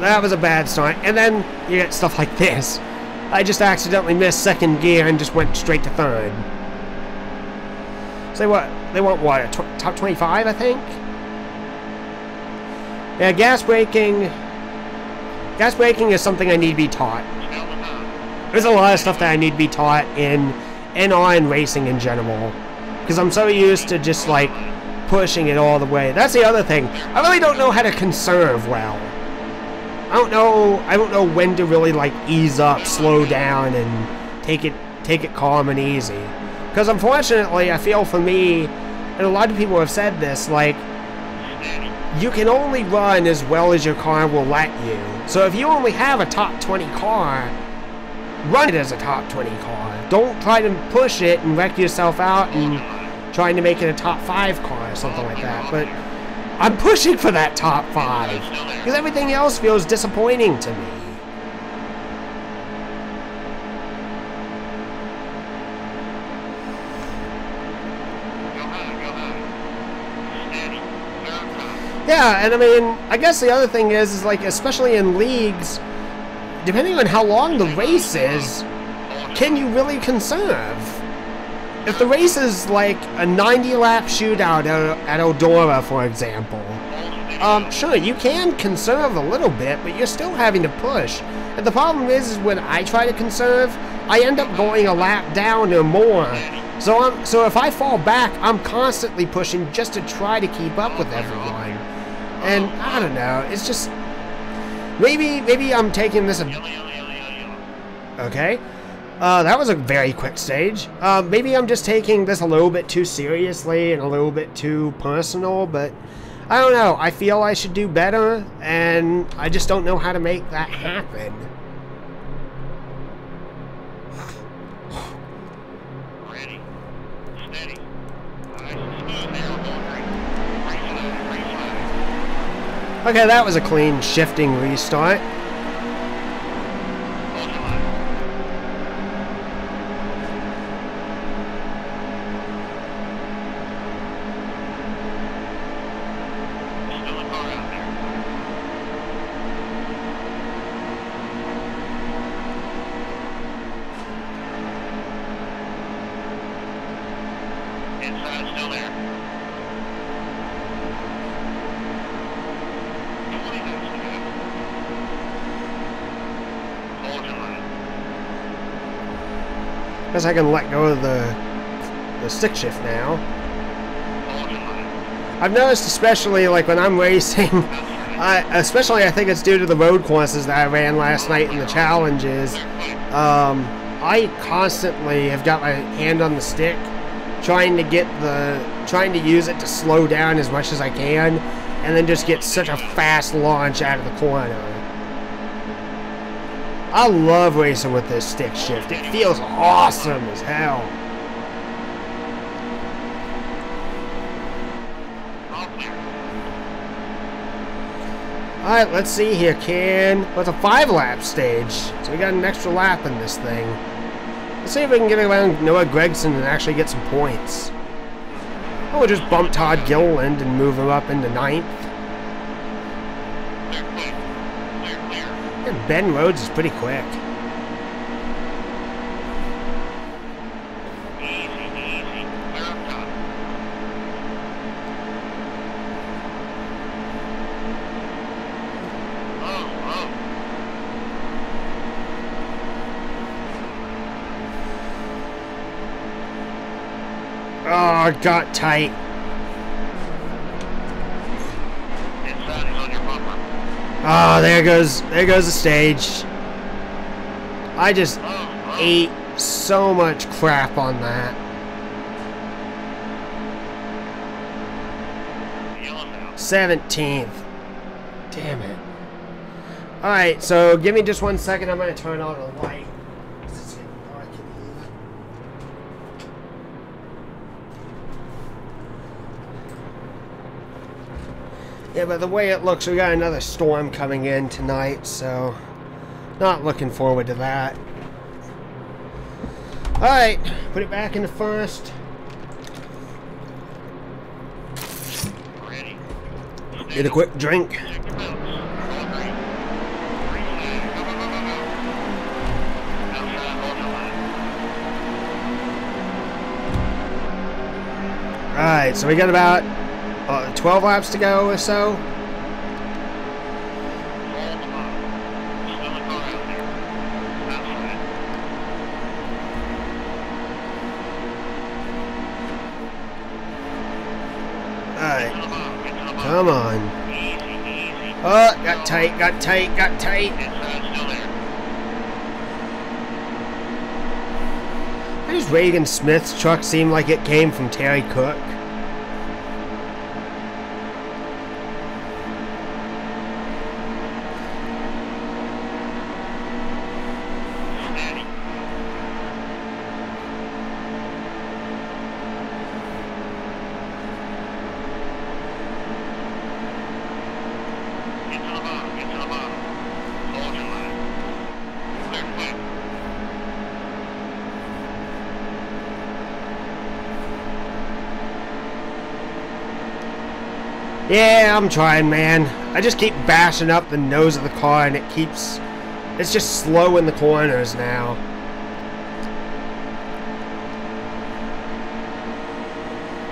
that was a bad start. And then you get stuff like this. I just accidentally missed second gear and just went straight to third. So what? They want what? Top 25, I think? Yeah, gas braking. Gas braking is something I need to be taught. There's a lot of stuff that I need to be taught in NR and racing in general. Because I'm so used to just, like, pushing it all the way. That's the other thing. I really don't know how to conserve well. I don't know when to really, like, ease up, slow down, and take it calm and easy. Because unfortunately, I feel for me, and a lot of people have said this, like, you can only run as well as your car will let you. So if you only have a top 20 car, run it as a top 20 car. Don't try to push it and wreck yourself out and trying to make it a top 5 car or something like that. But I'm pushing for that top 5 because everything else feels disappointing to me. Yeah, and I mean, I guess the other thing is like, especially in leagues, depending on how long the race is, can you really conserve? If the race is like a 90-lap shootout at Eldora, for example, sure, you can conserve a little bit, but you're still having to push. And the problem is when I try to conserve, I end up going a lap down or more. So if I fall back, I'm constantly pushing just to try to keep up with everyone. And I don't know, it's just maybe I'm taking this okay. That was a very quick stage. Maybe I'm just taking this a little bit too seriously and a little bit too personal, but I don't know. I feel I should do better, and I just don't know how to make that happen. Ready. Steady. Nice and smooth there. Restart. Okay, that was a clean shifting restart. Hold your line. Still a car out there. Inside still there. 20 minutes to go. Hold your line. Guess I can let go of the stick shift now. Hold your line. I've noticed, especially like when I'm racing, especially I think it's due to the road courses that I ran last night in the challenges. I constantly have got my hand on the stick, trying to use it to slow down as much as I can, and then just get such a fast launch out of the corner. I love racing with this stick shift. It feels awesome as hell. All clear. Alright, let's see here, well, it's a 5-lap stage, so we got an extra lap in this thing. Let's see if we can get around Noah Gregson and actually get some points. Oh, we'll just bump Todd Gilliland and move him up into 9th. Clear, clear. Clear, clear. And Ben Rhodes is pretty quick. Easy, easy. Clear up top. Oh, oh. Oh, it got tight. Inside is on your bumper. Oh, there goes the stage. I just ate so much crap on that. Yellow now. 17th. Damn it. Alright, so give me just 1 second. I'm going to turn on the light. It's getting dark in here. Yeah, but the way it looks, we got another storm coming in tonight, so not looking forward to that. Alright, put it back in the first. Ready. Get a quick drink. Check your belts. Roll green. Green flag. Go, go, go, go, go. Outside, hold your line. Alright, so we got about 12 laps to go or so. Hold them up. Still a car out there. Outside. Alright, Get to the bottom. Get to the bottom. come on. Easy, easy. Oh, got tight. Inside, still there. Why does Reagan Smith's truck seem like it came from Terry Cook? Steady. Get to the bottom. Get to the bottom. Hold your line. Clear, clear. Yeah, I'm trying, man. I just keep bashing up the nose of the car and it's just slow in the corners now.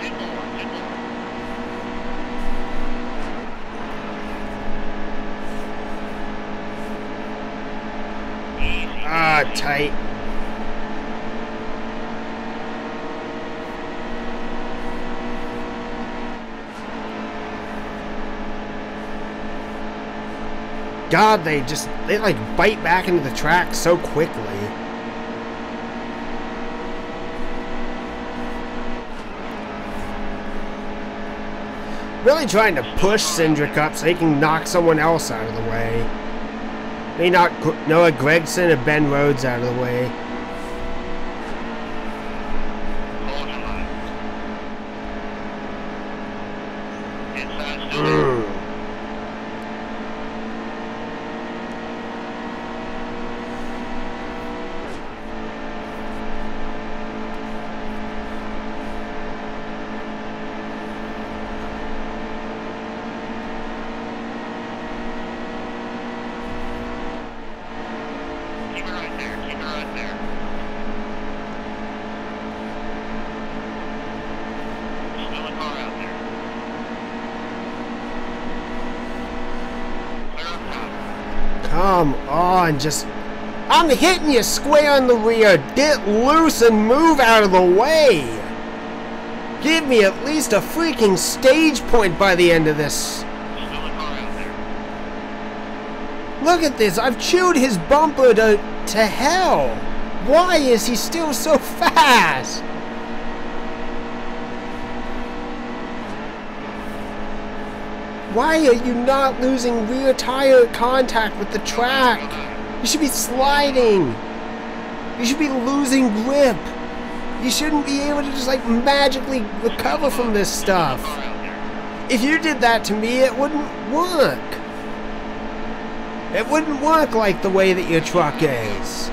Get more. Get more. Easy. Ah, easy. tight. God, they like bite back into the track so quickly. Really trying to push Cindric up so he can knock someone else out of the way. Maybe knock Noah Gragson or Ben Rhodes out of the way. Come on, I'm hitting you square in the rear. Get loose and move out of the way. Give me at least a freaking stage point by the end of this. Look at this. I've chewed his bumper to hell. Why is he still so fast? Why are you not losing rear tire contact with the track? You should be sliding. You should be losing grip. You shouldn't be able to just like magically recover from this stuff. If you did that to me, it wouldn't work. It wouldn't work like the way that your truck is.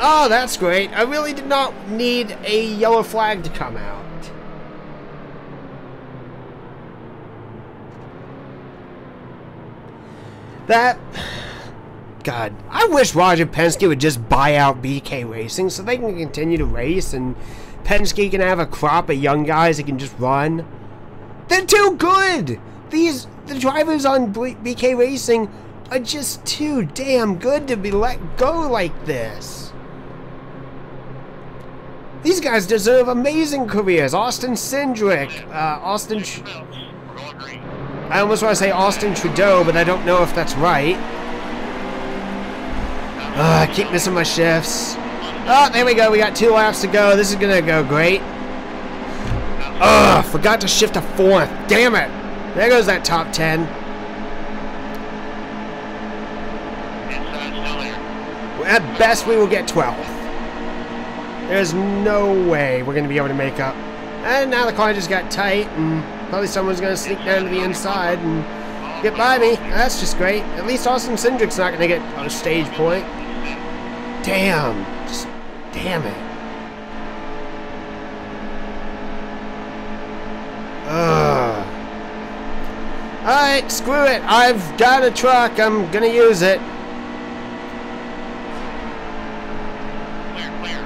Oh, that's great. I really did not need a yellow flag to come out. God, I wish Roger Penske would just buy out BK Racing so they can continue to race and Penske can have a crop of young guys that can just run. They're too good! The drivers on BK Racing are just too damn good to be let go like this. These guys deserve amazing careers. Austin Cindric, I almost want to say Austin Trudeau, but I don't know if that's right. I keep missing my shifts. Oh, there we go. We got 2 laps to go. This is going to go great. Forgot to shift to 4th. Damn it. There goes that top 10. At best, we will get 12th. There's no way we're going to be able to make up. And now the car just got tight, and probably someone's going to sneak down to the inside and get by me. That's just great. At least Austin Cindric's not going to get a stage point. Damn. Just damn it. Alright, screw it. I've got a truck. I'm going to use it.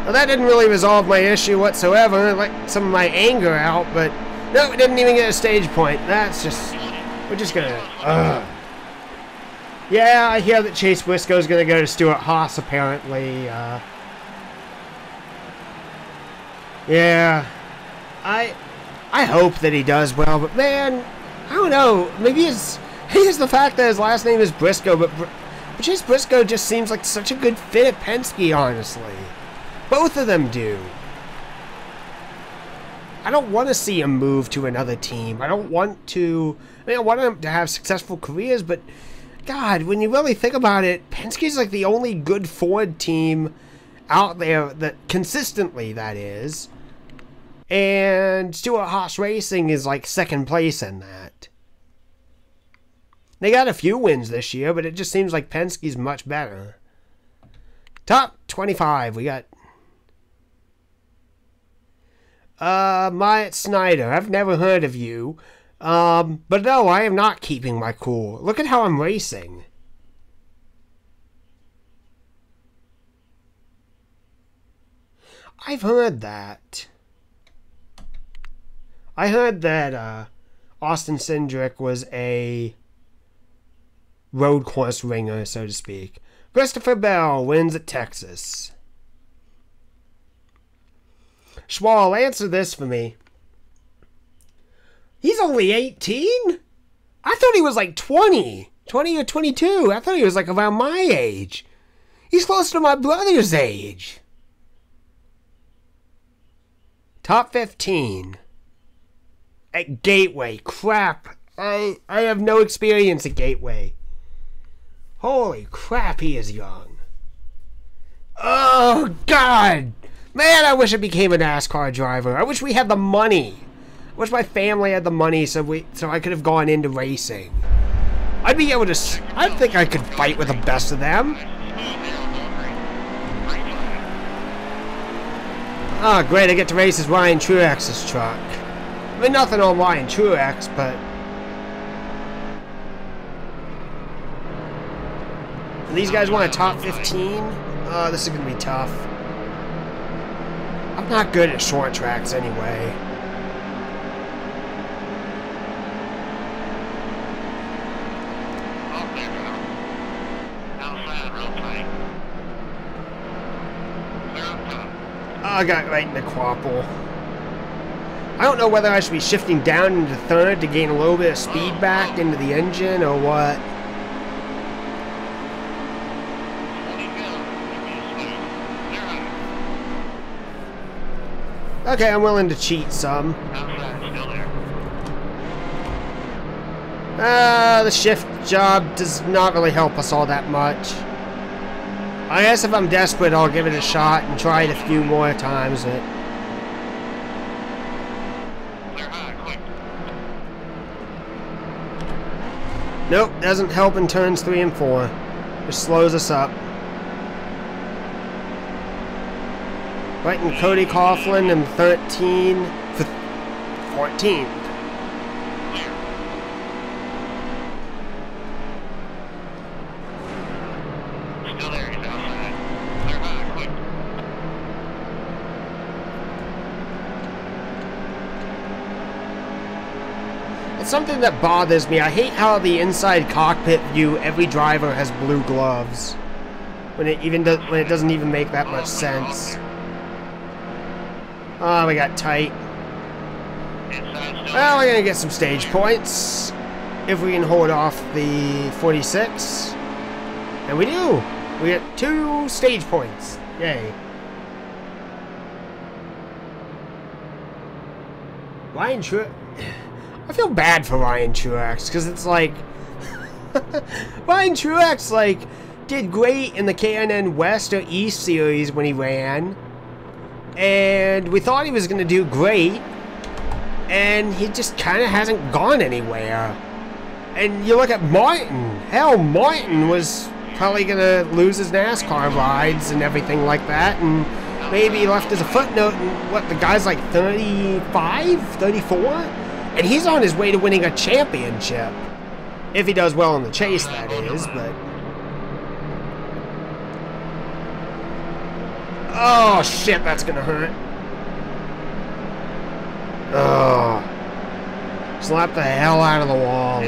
Well, that didn't really resolve my issue whatsoever. Like some of my anger out, but no, we didn't even get a stage point. That's just... We're just going to... Yeah, I hear that Chase Briscoe's going to go to Stuart Haas, apparently. Yeah. I hope that he does well, but man, I don't know. Maybe it's the fact that his last name is Briscoe, but Chase Briscoe just seems like such a good fit at Penske, honestly. Both of them do. I don't want to see him move to another team. I don't want to... I mean, I want them to have successful careers, but... God, when you really think about it, Penske's like the only good Ford team out there that consistently, that is. And Stuart Haas Racing is like second place in that. They got a few wins this year, but it just seems like Penske's much better. Top 25, we got Myatt Snyder. I've never heard of you. But no, I am not keeping my cool. Look at how I'm racing. I've heard that. I heard that, Austin Cindric was a road course ringer, so to speak. Christopher Bell wins at Texas. Schwal, answer this for me. He's only 18? I thought he was like 20. 20 or 22. I thought he was like around my age. He's close to my brother's age. Top 15. At Gateway. Crap. I have no experience at Gateway. Holy crap, he is young. Oh, God. Man, I wish I became a NASCAR driver. I wish we had the money. I wish my family had the money so I could have gone into racing. I'd be able to... I think I could fight with the best of them. Oh, great. I get to race as Ryan Truex's truck. I mean, nothing on Ryan Truex, but... These guys want a top 15? Oh, this is going to be tough. I'm not good at short tracks anyway. Oh, I got right in the quapple. I don't know whether I should be shifting down into third to gain a little bit of speed back into the engine or what. Okay, I'm willing to cheat some. The shift job does not really help us all that much. I guess if I'm desperate, I'll give it a shot and try it a few more times. Nope, doesn't help in turns 3 and 4. Just slows us up. Right in Cody Coughlin in 13 for 14th. Still there, he's outside. Clear high, quick. It's something that bothers me. I hate how the inside cockpit view, every driver has blue gloves. When it doesn't even make that much sense. Oh, we got tight. Well, we're going to get some stage points. If we can hold off the 46. And we do. We get 2 stage points. Yay. Ryan Truex. I feel bad for Ryan Truex because it's like Ryan Truex like did great in the K&N West or East series when he ran, and we thought he was going to do great, and he just kind of hasn't gone anywhere. And you look at Martin. Hell, Martin was probably going to lose his NASCAR rides and everything like that, and maybe left as a footnote. And what, the guy's like 35, 34? And he's on his way to winning a championship. If he does well in the chase, that is, but... Oh, shit, that's gonna hurt. Oh. Slap the hell out of the wall.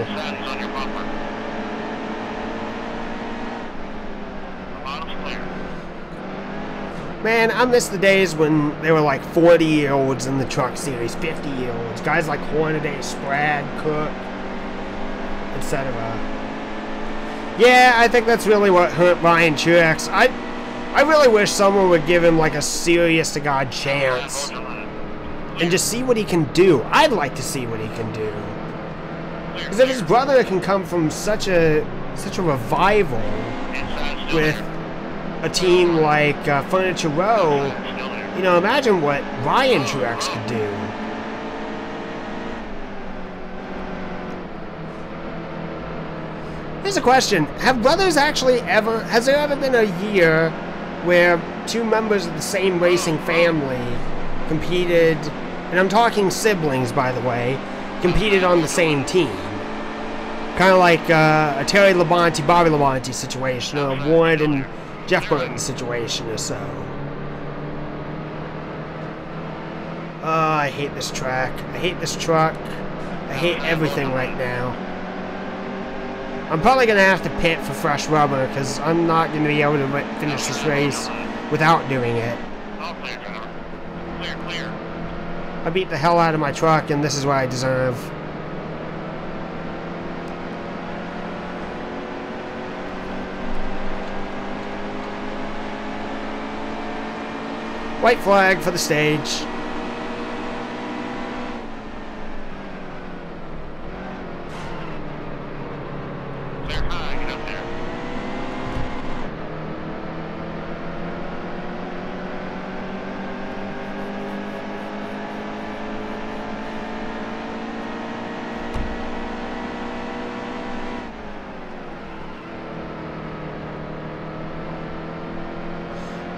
Man, I miss the days when there were like 40-year-olds in the truck series, 50-year-olds. Guys like Hornaday, Sprague, Cook, etc. Yeah, I think that's really what hurt Ryan Truex. I really wish someone would give him like a serious-to-God chance and just see what he can do. I'd like to see what he can do. Because if his brother can come from such a revival with a team like Furniture Row, you know, imagine what Ryan Truex could do. Here's a question. Have brothers actually ever... Has there ever been a year where 2 members of the same racing family competed, and I'm talking siblings, by the way, competed on the same team? Kind of like a Terry Labonte, Bobby Labonte situation, or a Ward and Jeff Burton situation or so. Oh, I hate this track. I hate this truck. I hate everything right now. I'm probably going to have to pit for fresh rubber because I'm not going to be able to finish this race without doing it. I beat the hell out of my truck, and this is what I deserve. White flag for the stage. Clear high, get up there.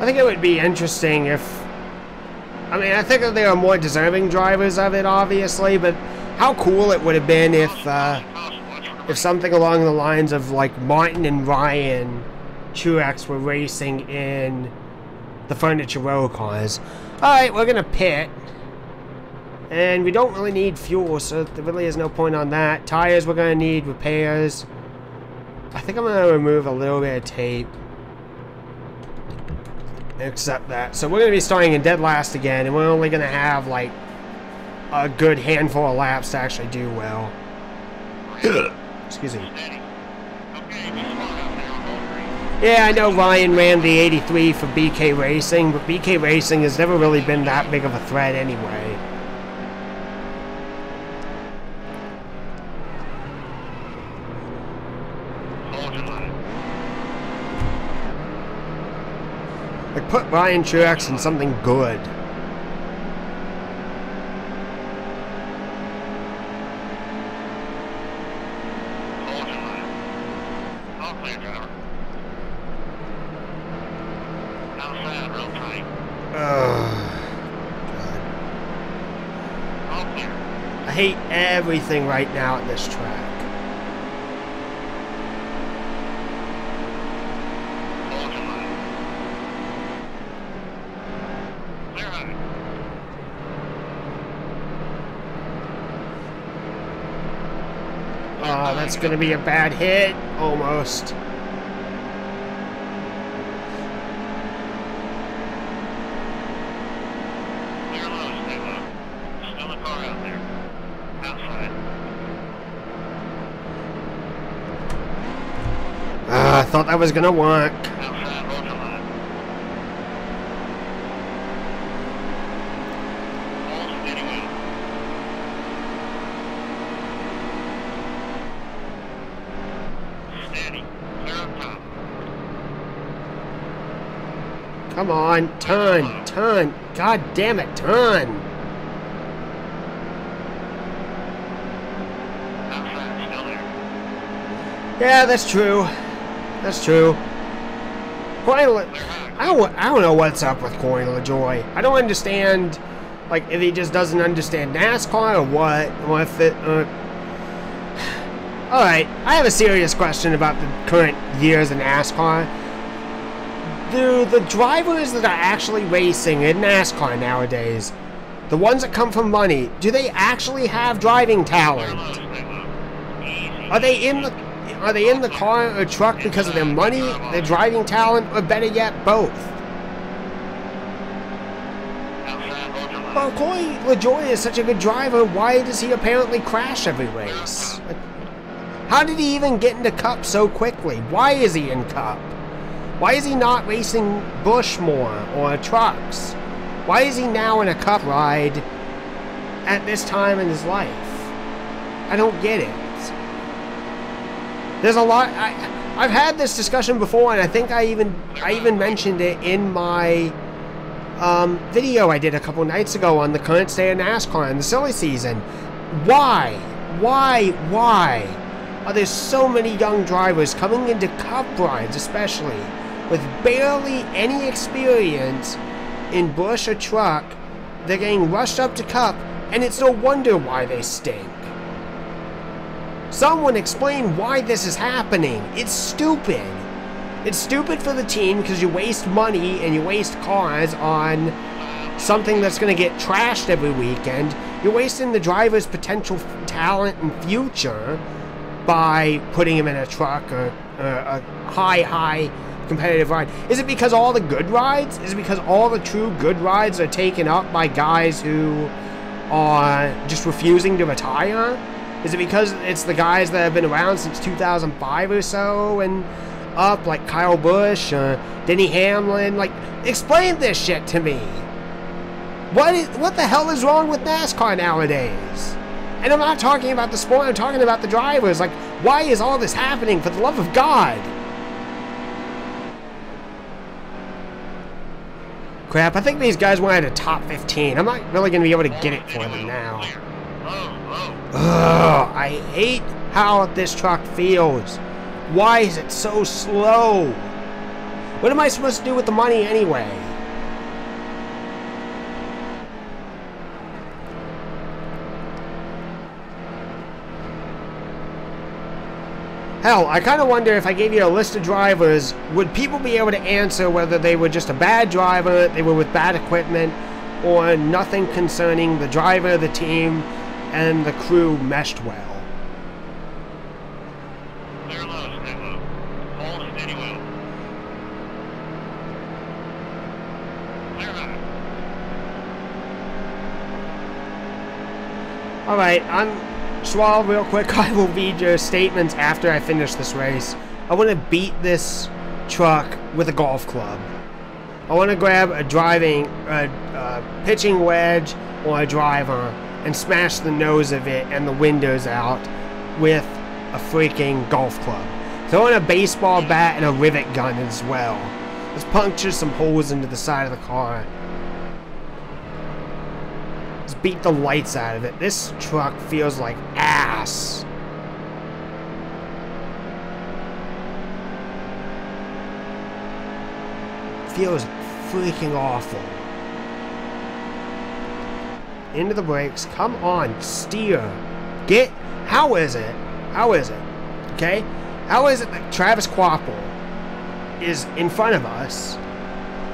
I think it would be interesting if... I mean, I think that there are more deserving drivers of it, obviously, but how cool it would have been if something along the lines of, like, Martin and Ryan Truex were racing in the Furniture Row cars. Alright, we're gonna pit. And we don't really need fuel, so there really is no point on that. Tires, we're gonna need repairs. I think I'm gonna remove a little bit of tape. Except that. So we're going to be starting in dead last again, and we're only going to have, like, a good handful of laps to actually do well. Excuse me. Yeah, I know Ryan ran the 83 for BK Racing, but BK Racing has never really been that big of a threat anyway. Like, put Ryan Truex in something good. Hold your line. All clear, driver. Outside, real tight. God. All clear. I hate everything right now at this track. Hold your line. Clear high. Oh, that's going to be a bad hit. Almost. Clear low, stay low. Still a car out there. Outside. I thought that was going to work. Outside, hold your line. Hold steady wheel. Steady. Clear up top. Come on, turn, turn. God damn it, turn. Outside, still there. Yeah, that's true. That's true. Corey I don't know what's up with Corey LaJoy. I don't understand, like, if he just doesn't understand NASCAR or what. Or if it, Alright, I have a serious question about the current years in NASCAR. Do the drivers that are actually racing in NASCAR nowadays, the ones that come from money, do they actually have driving Clear low, talent? stay low. Easy. Are they in the car or truck because of their money, their driving talent, or better yet, both? Outside, hold your line. Well, Corey LaJoy is such a good driver, why does he apparently crash every race? Like, how did he even get into Cup so quickly? Why is he in Cup? Why is he not racing Busch more, or trucks? Why is he now in a Cup ride at this time in his life? I don't get it. There's a lot. I've had this discussion before, and I think I even mentioned it in my video I did a couple nights ago on the current state of NASCAR and the silly season. Why are there so many young drivers coming into Cup rides, especially with barely any experience in Busch or truck? They're getting rushed up to Cup, and it's no wonder why they stink. Someone explain why this is happening. It's stupid. It's stupid for the team because you waste money and you waste cars on something that's going to get trashed every weekend. You're wasting the driver's potential talent and future by putting him in a truck or a high competitive ride. Is it because all the good rides? Is it because all the true good rides are taken up by guys who are just refusing to retire? Is it because it's the guys that have been around since 2005 or so and up, like Kyle Busch, Denny Hamlin? Like, explain this shit to me. What the hell is wrong with NASCAR nowadays? And I'm not talking about the sport, I'm talking about the drivers. Like, why is all this happening, for the love of God? Crap, I think these guys wanted a top 15. I'm not really going to be able to get it for them now. Ugh, I hate how this truck feels. Why is it so slow? What am I supposed to do with the money anyway? Hell, I kind of wonder if I gave you a list of drivers, would people be able to answer whether they were just a bad driver, they were with bad equipment, or nothing concerning the driver, the team, and the crew meshed well? Clear low, stay low. Hold steady well. Clear high. Alright, Schwal, real quick, I will read your statements after I finish this race. I want to beat this truck with a golf club. I want to grab a pitching wedge or a driver and smash the nose of it and the windows out with a freaking golf club. Throw in a baseball bat and a rivet gun as well. Let's puncture some holes into the side of the car. Let's beat the lights out of it. This truck feels like ass. Feels freaking awful. Into the brakes. Come on, steer. How is it? Okay? How is it that Travis Quapple is in front of us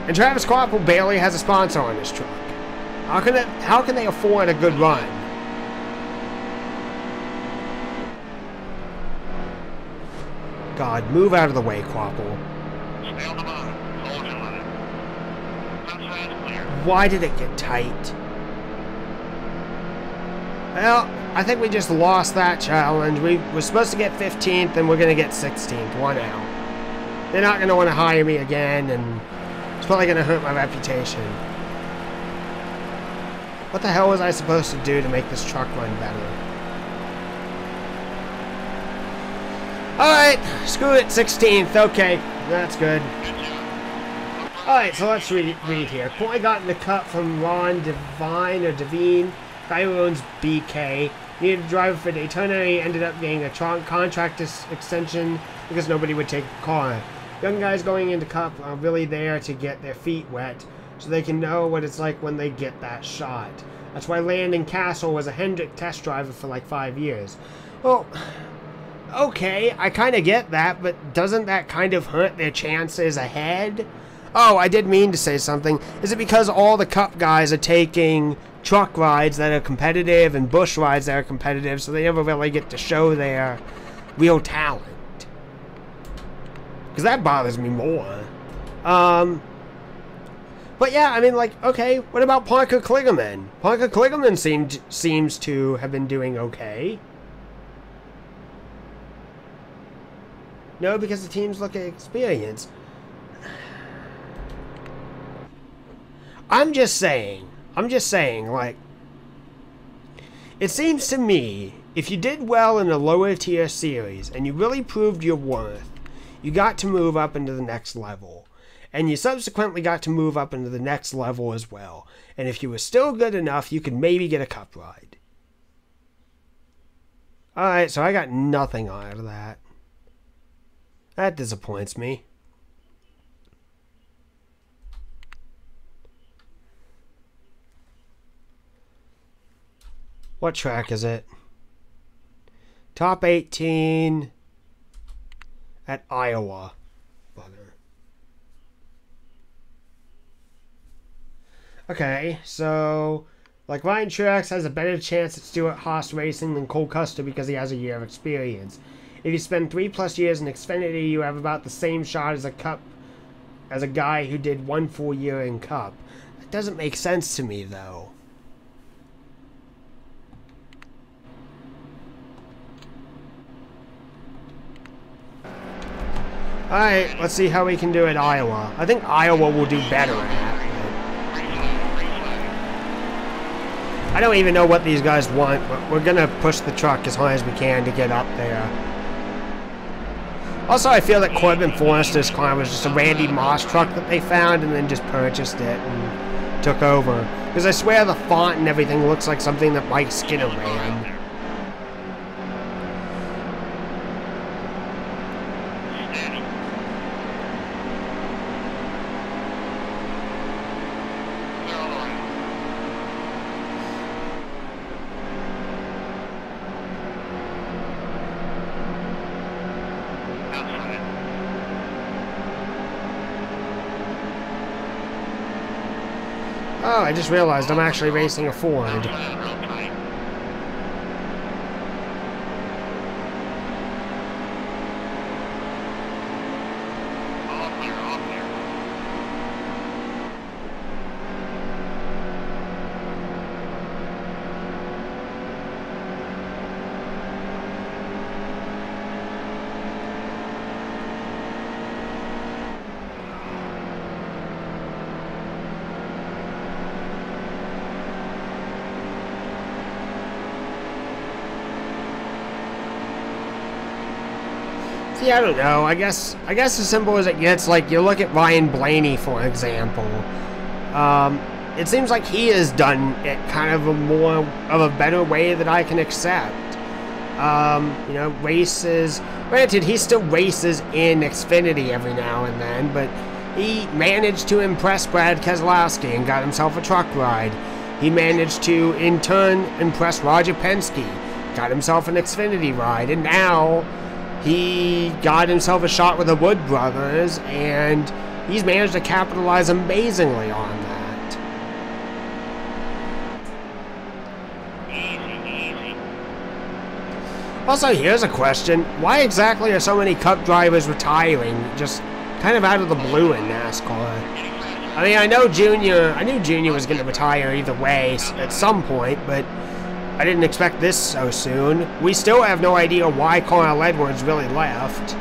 and Travis Quapple barely has a sponsor on this truck? How can they afford a good run? God, move out of the way, Quapple. Stay on the bottom. Hold your line. Outside's clear. Why did it get tight? Well, I think we just lost that challenge. We were supposed to get 15th, and we're going to get 16th. 1 out. They're not going to want to hire me again, and it's probably going to hurt my reputation. What the hell was I supposed to do to make this truck run better? Alright, screw it, 16th. Okay, that's good. Alright, so let's read here. Point got in the cup from Ron Devine, guy who owns BK. Needed a driver for Daytona. He ended up getting a contract extension because nobody would take the car. Young guys going into cup are really there to get their feet wet, so they can know what it's like when they get that shot. That's why Landon Castle was a Hendrick test driver for like 5 years. Well, okay, I kind of get that, but doesn't that kind of hurt their chances ahead? Oh, I did mean to say something. Is it because all the Cup guys are taking truck rides that are competitive and bush rides that are competitive, so they never really get to show their real talent? Because that bothers me more. But yeah, I mean, like, okay, what about Parker Kligerman? Parker Kligerman seems to have been doing okay. No, because the teams look at experience. I'm just saying, like, it seems to me, if you did well in a lower tier series and you really proved your worth, you got to move up into the next level. And you subsequently got to move up into the next level as well. And if you were still good enough, you could maybe get a Cup ride. Alright, so I got nothing out of that. That disappoints me. What track is it? Top 18 at Iowa. Bugger. Okay, so like Ryan Truex has a better chance at Stewart-Haas Racing than Cole Custer because he has a year of experience. If you spend 3+ years in Xfinity, you have about the same shot as a guy who did 1 full year in Cup. That doesn't make sense to me, though. Alright, let's see how we can do at Iowa. I think Iowa will do better at that. I don't even know what these guys want, but we're gonna push the truck as high as we can to get up there. Also, I feel that Corbin Forrester's car was just a Randy Moss truck that they found and then just purchased it and took over. Because I swear the font and everything looks like something that Mike Skinner ran. Oh, I just realized I'm actually racing a Ford. See, I don't know. I guess as simple as it gets, like, you look at Ryan Blaney, for example. It seems like he has done it kind of a better way that I can accept. You know, races. Granted, he still races in Xfinity every now and then, but he managed to impress Brad Keselowski and got himself a truck ride. He managed to, in turn, impress Roger Penske, got himself an Xfinity ride, and now he got himself a shot with the Wood brothers, and he's managed to capitalize amazingly on that. Also, here's a question. Why exactly are so many Cup drivers retiring just kind of out of the blue in NASCAR? I mean, I knew Junior was going to retire either way at some point, but I didn't expect this so soon. We still have no idea why Carl Edwards really left.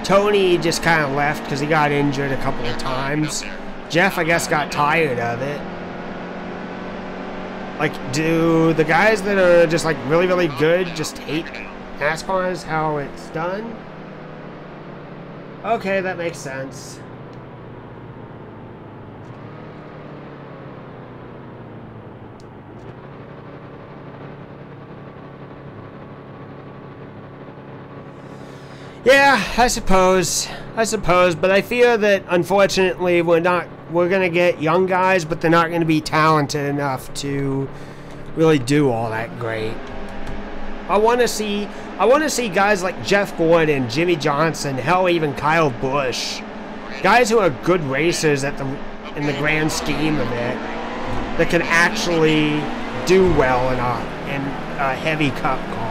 Tony just kind of left because he got injured a couple of times. Jeff, I guess, got tired of it. Like, do the guys that are just, like, really, really good just hate NASCAR is how it's done? Okay, that makes sense. Yeah, I suppose, but I fear that, unfortunately, we're gonna get young guys, but they're not gonna be talented enough to really do all that great. I wanna see guys like Jeff Gordon, Jimmy Johnson, hell, even Kyle Busch. Guys who are good racers in the grand scheme of it, that can actually do well in a heavy Cup car.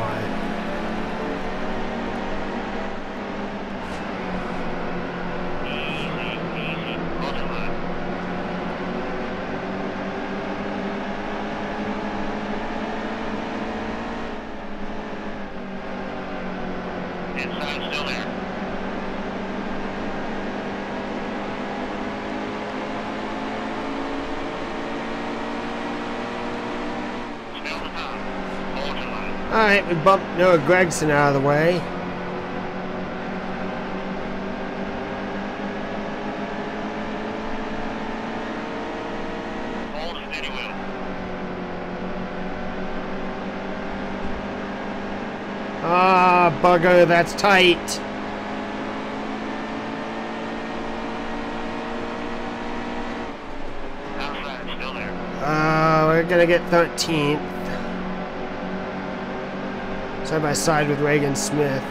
Alright, we bumped Noah Gragson out of the way. Ah, bugger, that's tight. We're gonna get 13th. Side by side with Reagan Smith.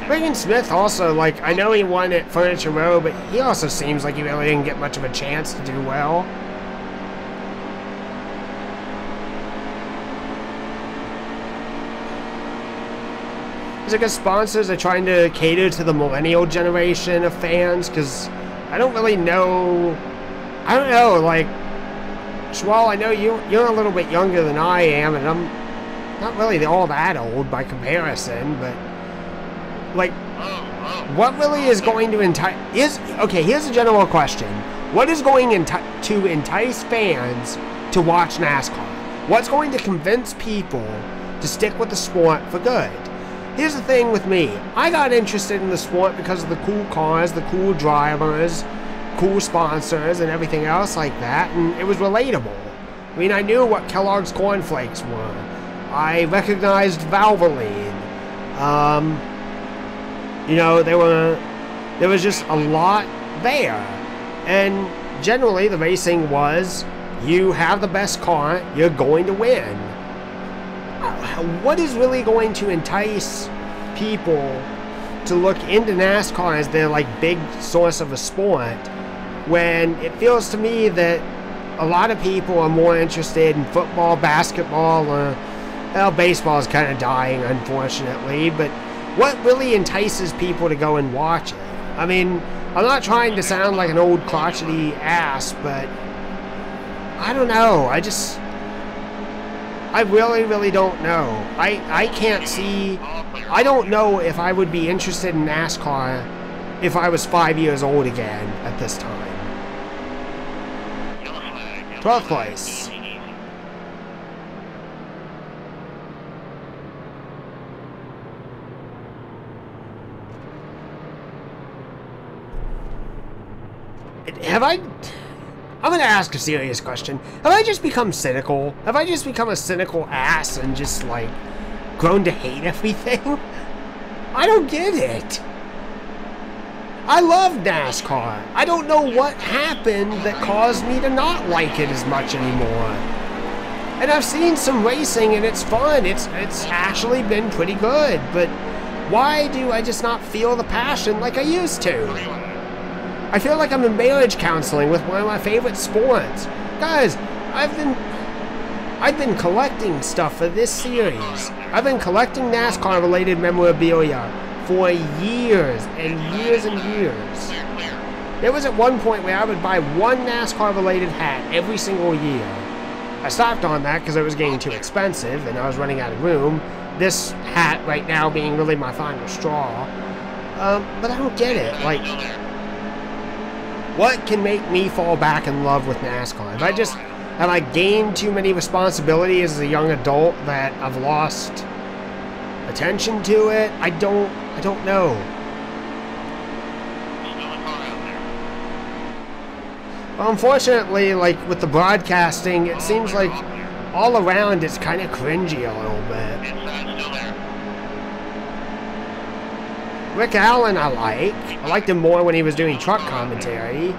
Reagan Smith also, like, I know he won at Furniture Row, but he also seems like he really didn't get much of a chance to do well. Is it because sponsors are trying to cater to the millennial generation of fans? Because I don't really know. I don't know, like, Schwal, I know you're a little bit younger than I am, and I'm not really all that old by comparison, but, like, what really is going to entice... Okay, here's a general question. What is going to entice fans to watch NASCAR? What's going to convince people to stick with the sport for good? Here's the thing with me. I got interested in the sport because of the cool cars, the cool drivers, cool sponsors, and everything else like that, and it was relatable. I mean, I knew what Kellogg's Corn Flakes were. I recognized Valvoline. You know, there was just a lot there. And generally, the racing was, you have the best car, you're going to win. What is really going to entice people to look into NASCAR as their, like, big source of a sport, when it feels to me that a lot of people are more interested in football, basketball, or, well, baseball is kind of dying, unfortunately, but what really entices people to go and watch it? I mean, I'm not trying to sound like an old crotchety ass, but I don't know. I really don't know. I can't see. I don't know if I would be interested in NASCAR if I was 5 years old again at this time. 12th place. I'm gonna ask a serious question. Have I just become cynical? Have I just become a cynical ass and just, like, grown to hate everything? I don't get it. I love NASCAR. I don't know what happened that caused me to not like it as much anymore. And I've seen some racing and it's fun. It's actually been pretty good, but why do I just not feel the passion like I used to? I feel like I'm in marriage counseling with one of my favorite sports. Guys, I've been collecting stuff for this series. I've been collecting NASCAR-related memorabilia for years and years and years. There was at one point where I would buy one NASCAR-related hat every single year. I stopped on that because it was getting too expensive and I was running out of room. This hat right now being really my final straw. But I don't get it. Like, what can make me fall back in love with NASCAR? Have I gained too many responsibilities as a young adult that I've lost attention to it? I don't know. Well, unfortunately, like with the broadcasting, it seems like all around it's kind of cringy a little bit. Rick Allen I like. I liked him more when he was doing truck commentary.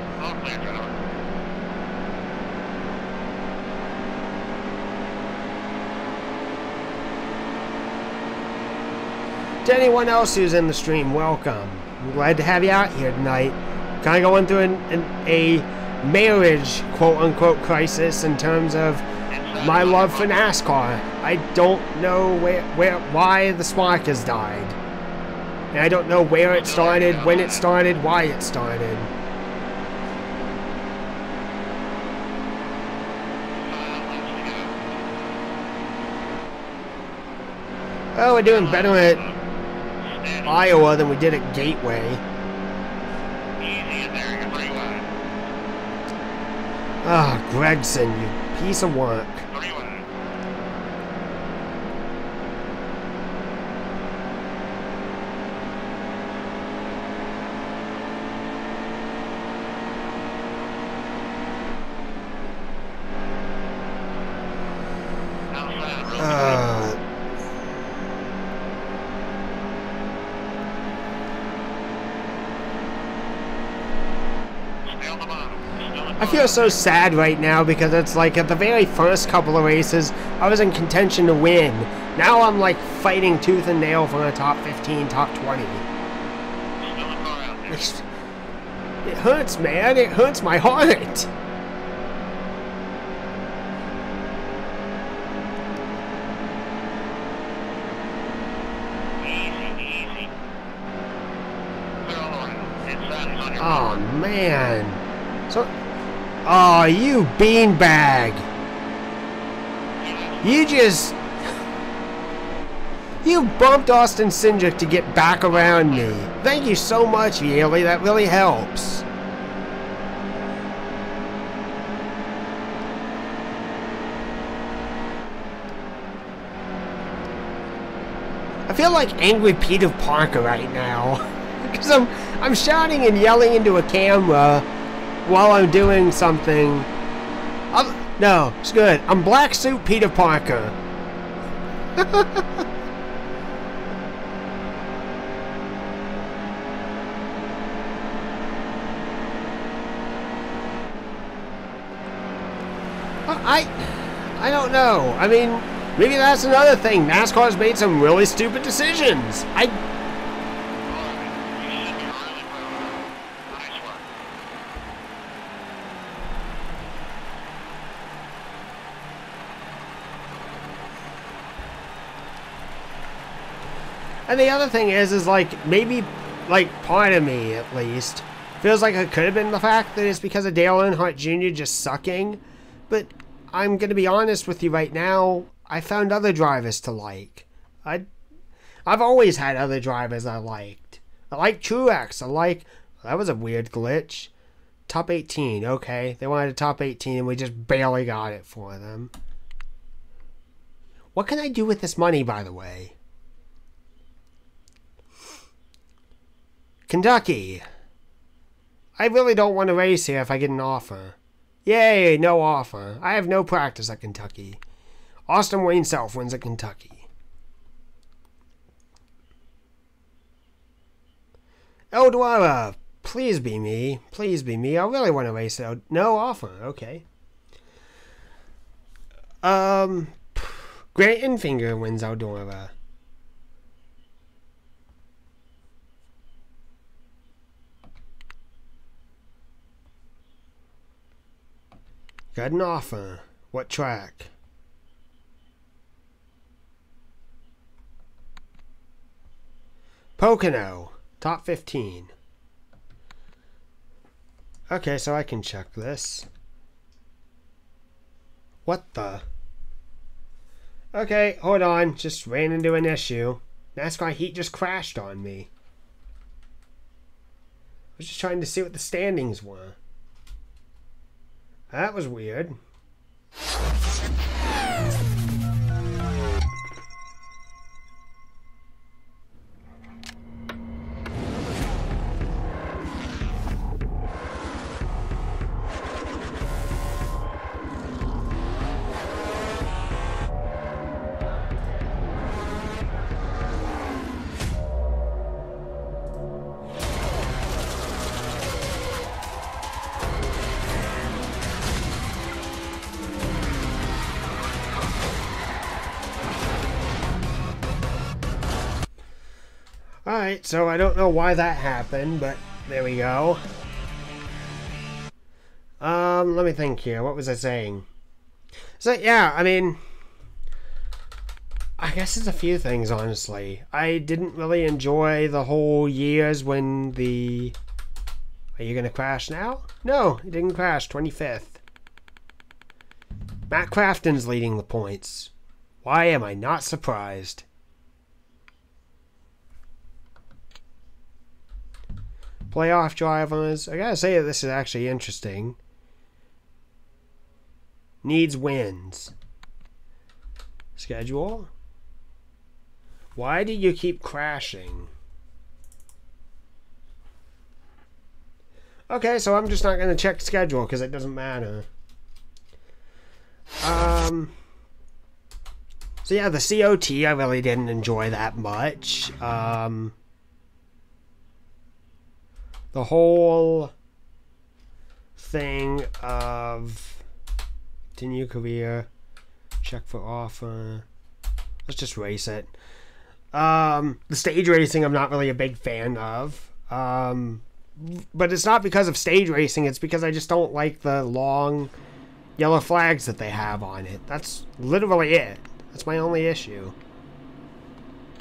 To anyone else who's in the stream, welcome. I'm glad to have you out here tonight. Kind of going through a marriage, quote-unquote, crisis in terms of my love for NASCAR. I don't know why the spark has died. And I don't know where it started, when it started, why it started. Oh, we're doing better at Iowa than we did at Gateway. Ah, Gregson, you piece of work. I feel so sad right now because it's like at the very first couple of races, I was in contention to win. Now I'm like fighting tooth and nail for a top 15, top 20. It hurts, man. It hurts my heart. Oh, man. So... Oh, you beanbag. You bumped Austin Cindric to get back around me. Thank you so much, Yearly. That really helps. I feel like angry Peter Parker right now. Because I'm shouting and yelling into a camera while I'm doing something. No, it's good. I'm Black Suit Peter Parker. I don't know. I mean, maybe that's another thing. NASCAR's made some really stupid decisions. And the other thing is like, maybe, like, part of me, at least, feels like it could have been the fact that it's because of Dale Earnhardt Jr. just sucking. But I'm going to be honest with you right now, I found other drivers to like. I've always had other drivers I liked. I like Truex. That was a weird glitch. Top 18, okay. They wanted a top 18 and we just barely got it for them. What can I do with this money, by the way? Kentucky. I really don't want to race here if I get an offer. Yay, no offer. I have no practice at Kentucky. Austin Wayne Self wins at Kentucky. Eldora, please be me. Please be me. I really want to race it. No offer. Okay. Grant Enfinger wins Eldora. Got an offer. What track? Pocono. Top 15. Okay, so I can check this. What the? Okay, hold on. Just ran into an issue. NASCAR Heat just crashed on me. I was just trying to see what the standings were. That was weird. Alright, so I don't know why that happened, but there we go. Let me think here. What was I saying? So, yeah, I mean, I guess it's a few things, honestly. I didn't really enjoy the whole years when the... Are you going to crash now? No, it didn't crash. 25th. Matt Crafton's leading the points. Why am I not surprised? Playoff drivers. I gotta say that this is actually interesting. Needs wins. Schedule. Why do you keep crashing? Okay, so I'm just not gonna check schedule because it doesn't matter. So yeah, the COT I really didn't enjoy that much. The whole thing of continue career, check for offer. Let's just race it. The stage racing I'm not really a big fan of. But it's not because of stage racing, it's because I just don't like the long yellow flags that they have on it. That's literally it. That's my only issue.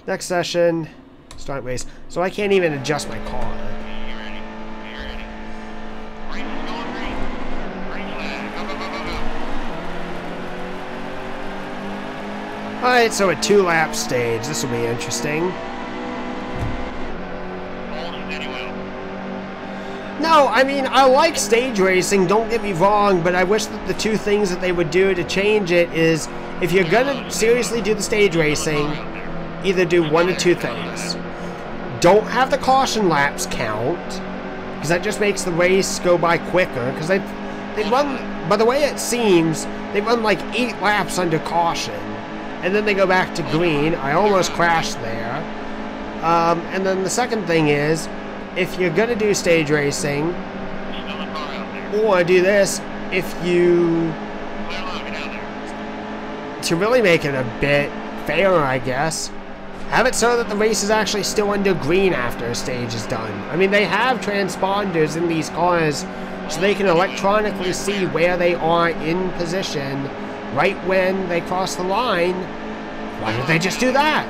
Next session, start race. So I can't even adjust my car. Alright, so a 2-lap stage. This will be interesting. No, I mean, I like stage racing, don't get me wrong, but I wish that the two things that they would do to change it is, if you're gonna seriously do the stage racing, either do one of two things. Don't have the caution laps count, because that just makes the race go by quicker, because they run, by the way it seems, they run like 8 laps under caution, and then they go back to green. I almost crashed there. And then the second thing is, if you're going to do stage racing, or do this, if you, to really make it a bit fairer, I guess, have it so that the race is actually still under green after a stage is done. I mean, they have transponders in these cars so they can electronically see where they are in position right when they cross the line. Why don't they just do that?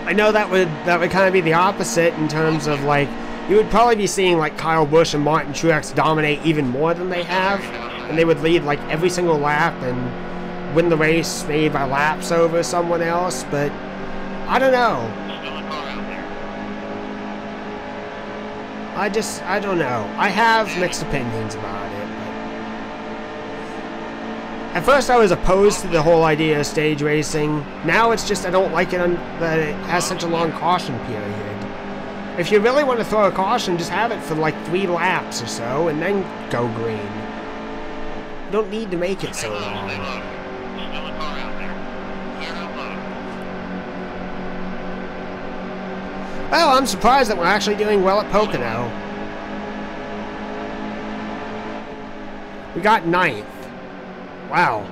I know that would kind of be the opposite in terms of, like, you would probably be seeing like Kyle Busch and Martin Truex dominate even more than they have, and they would lead like every single lap and win the race maybe by laps over someone else, but I don't know. I don't know. I have mixed opinions about it. At first I was opposed to the whole idea of stage racing. Now it's just I don't like it that it has such a long caution period. If you really want to throw a caution, just have it for like 3 laps or so and then go green. You don't need to make it so long. Well, I'm surprised that we're actually doing well at Pocono. We got 9th. Wow.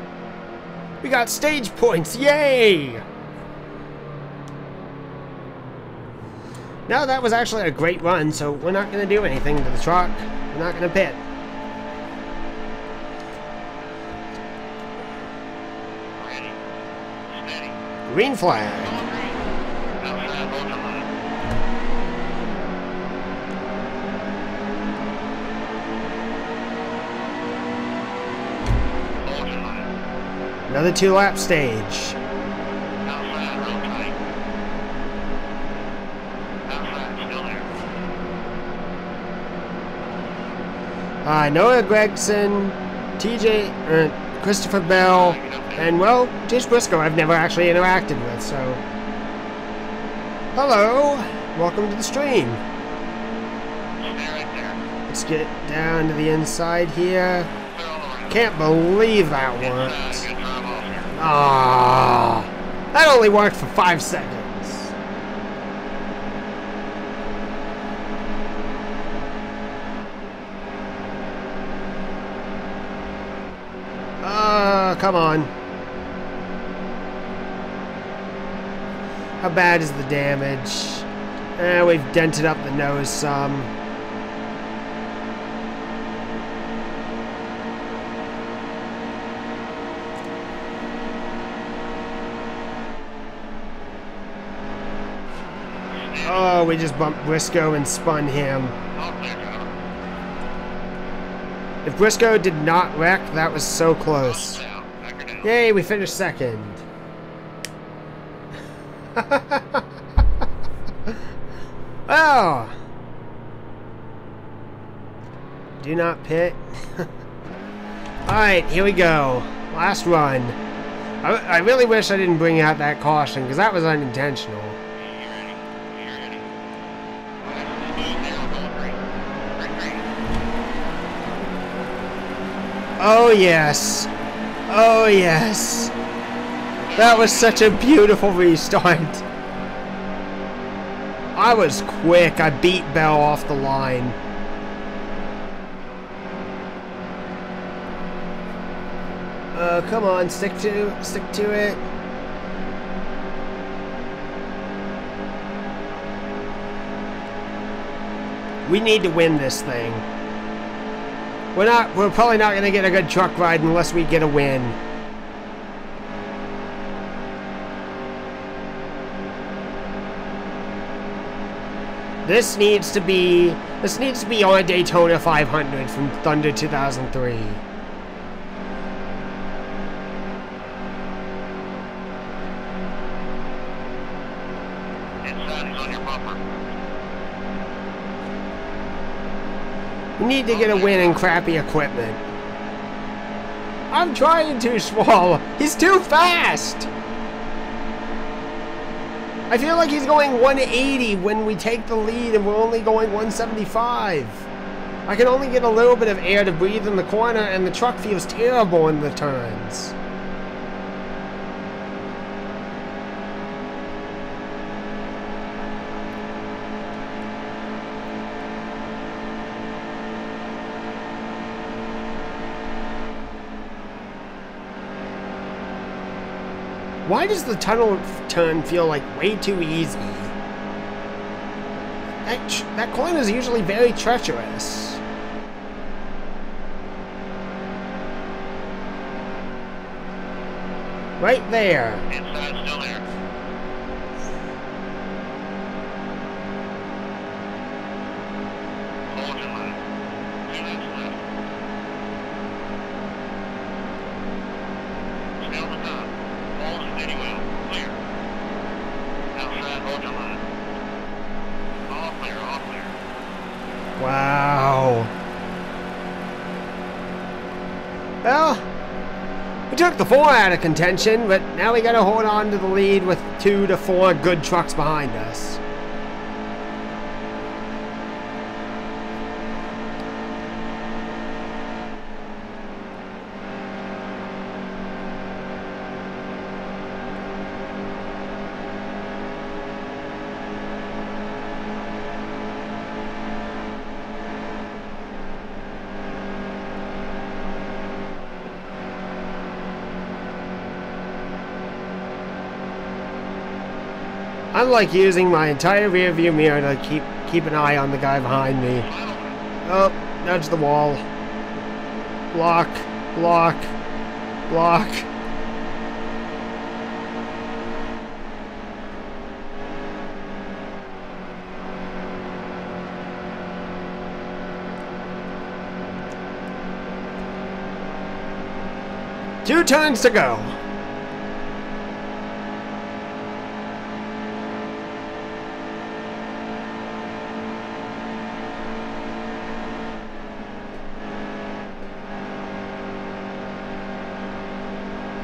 We got stage points. Yay! No, that was actually a great run, so we're not going to do anything to the truck. We're not going to pit. Green flag. Another 2-lap stage. Noah Gregson, Christopher Bell, and, well, Tish Briscoe I've never actually interacted with, so... Hello! Welcome to the stream. Let's get down to the inside here. Can't believe that worked. Ah, that only worked for 5 seconds. Come on. How bad is the damage? We've dented up the nose some. Oh, we just bumped Briscoe and spun him. If Briscoe did not wreck, that was so close. Yay, we finished second. Oh! Do not pit. Alright, here we go. Last run. I really wish I didn't bring out that caution, because that was unintentional. Oh yes. Oh yes. That was such a beautiful restart. I was quick. I beat Bell off the line. Come on, stick to it. We need to win this thing. We're probably not going to get a good truck ride unless we get a win. This needs to be on Daytona 500 from Thunder 2003. We need to get a win in crappy equipment. I'm trying to, Schwal. He's too fast. I feel like he's going 180 when we take the lead and we're only going 175. I can only get a little bit of air to breathe in the corner and the truck feels terrible in the turns. Why does the tunnel turn feel like way too easy? That corner is usually very treacherous. Right there. Inside, still there. Hold your line. 2 laps left. Stay on the top. Hold the steady wheel. Clear. Outside, hold your line. All clear, all clear. Wow. Well, we took the 4 out of contention, but now we gotta hold on to the lead with 2 to 4 good trucks behind us. I like using my entire rear view mirror to keep an eye on the guy behind me. Oh, nudge the wall. Block, block, block. Two turns to go.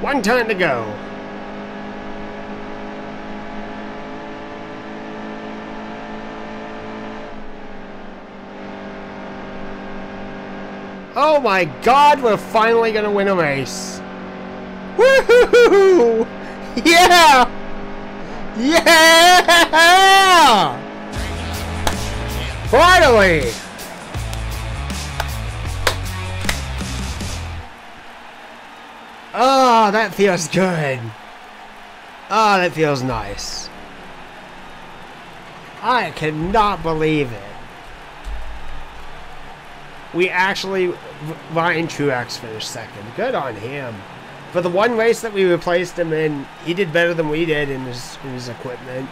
One turn to go. Oh my God, we're finally gonna win a race. Woohoo! Yeah! Yeah! Finally! Oh, that feels good. Oh, that feels nice. I cannot believe it. We actually, Ryan Truex finished second. Good on him. For the one race that we replaced him in, he did better than we did in his equipment.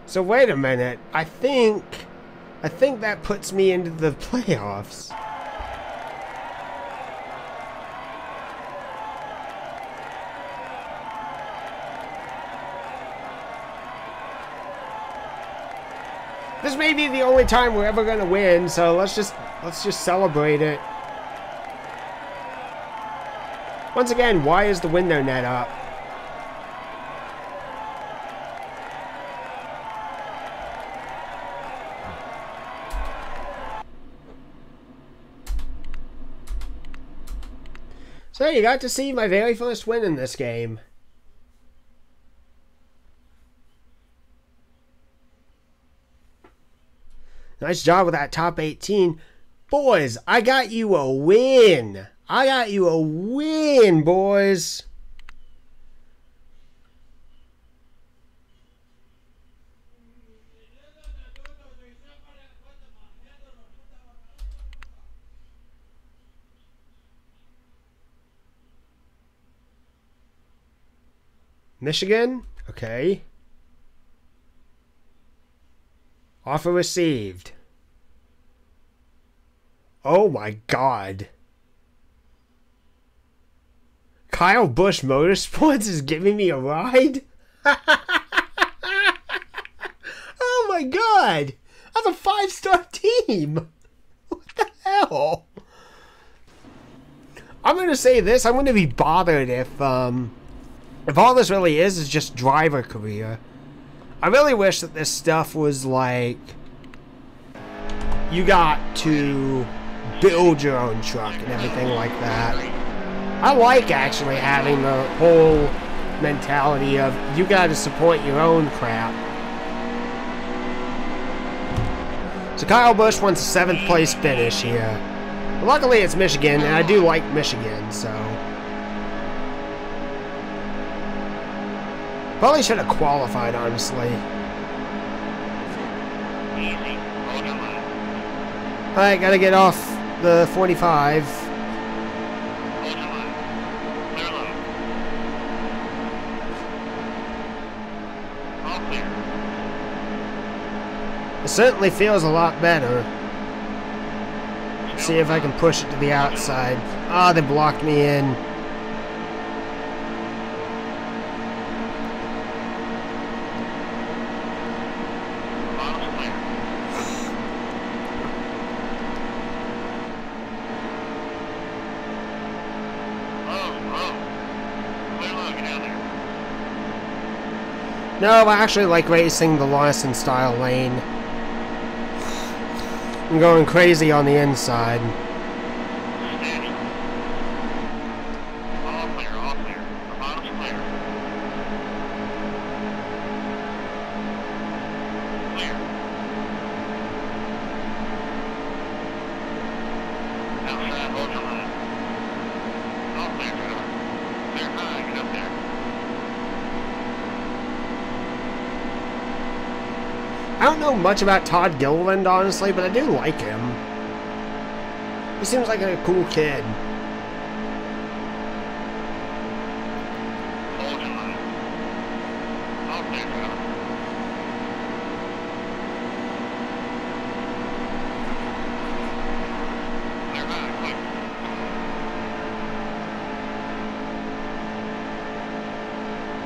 So wait a minute. I think that puts me into the playoffs. This may be the only time we're ever gonna win, so let's just celebrate it. Once again, why is the window net up? So you got to see my very first win in this game. Nice job with that top 18. Boys, I got you a win. I got you a win, boys. Michigan? Okay. Offer received. Oh my God. Kyle Busch Motorsports is giving me a ride? Oh my God. That's a 5-star team. know. I'm going to say this. I'm going to be bothered if all this really is just driver career. I really wish that this stuff was like you got to build your own truck and everything like that. I like actually having the whole mentality of you got to support your own crap. So Kyle Busch wants a 7th place finish here. But luckily it's Michigan, and I do like Michigan, so. Probably should have qualified, honestly. Alright, gotta get off the 45. It certainly feels a lot better. Let's see if I can push it to the outside. Ah, they blocked me in. No, I actually like racing the Larson style lane. I'm going crazy on the inside. All clear, all clear. The bottom's clear. Clear. Outside, hold your line. All clear, driver. Clear high, get up there. I don't know much about Todd Gilliland, honestly, but I do like him. He seems like a cool kid. Hold your line. All clear, driver. Clear high, quick.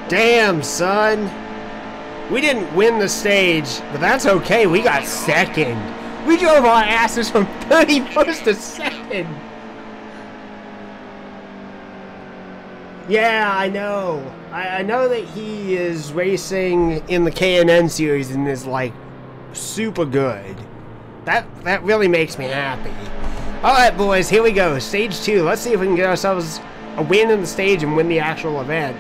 Damn, son. We didn't win the stage, but that's okay. We got second. We drove our asses from 31st to 2nd. Yeah, I know. I know that he is racing in the K&N series and is, like, super good. That really makes me happy. Alright, boys, here we go. Stage 2. Let's see if we can get ourselves a win in the stage and win the actual event.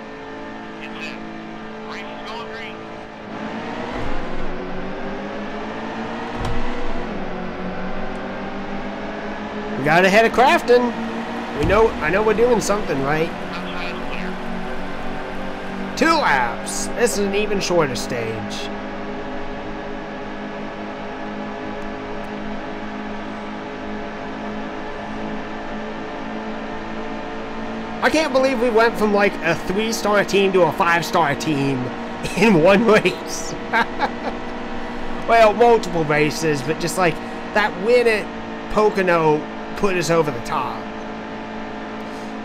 We got ahead of Crafton. I know we're doing something right. 2 laps. This is an even shorter stage. I can't believe we went from like a 3-star team to a 5-star team in one race. Well, multiple races, but just like that win at Pocono put us over the top.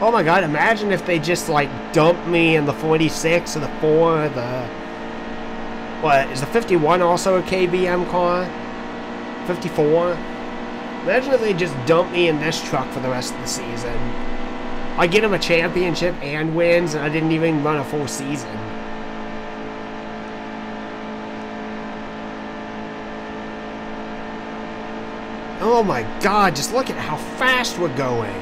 Oh my god, imagine if they just like dumped me in the 46 or the 4 or the... What, is the 51 also a KBM car? 54? Imagine if they just dumped me in this truck for the rest of the season. I get him a championship and wins, and I didn't even run a full season. Oh my god, just look at how fast we're going.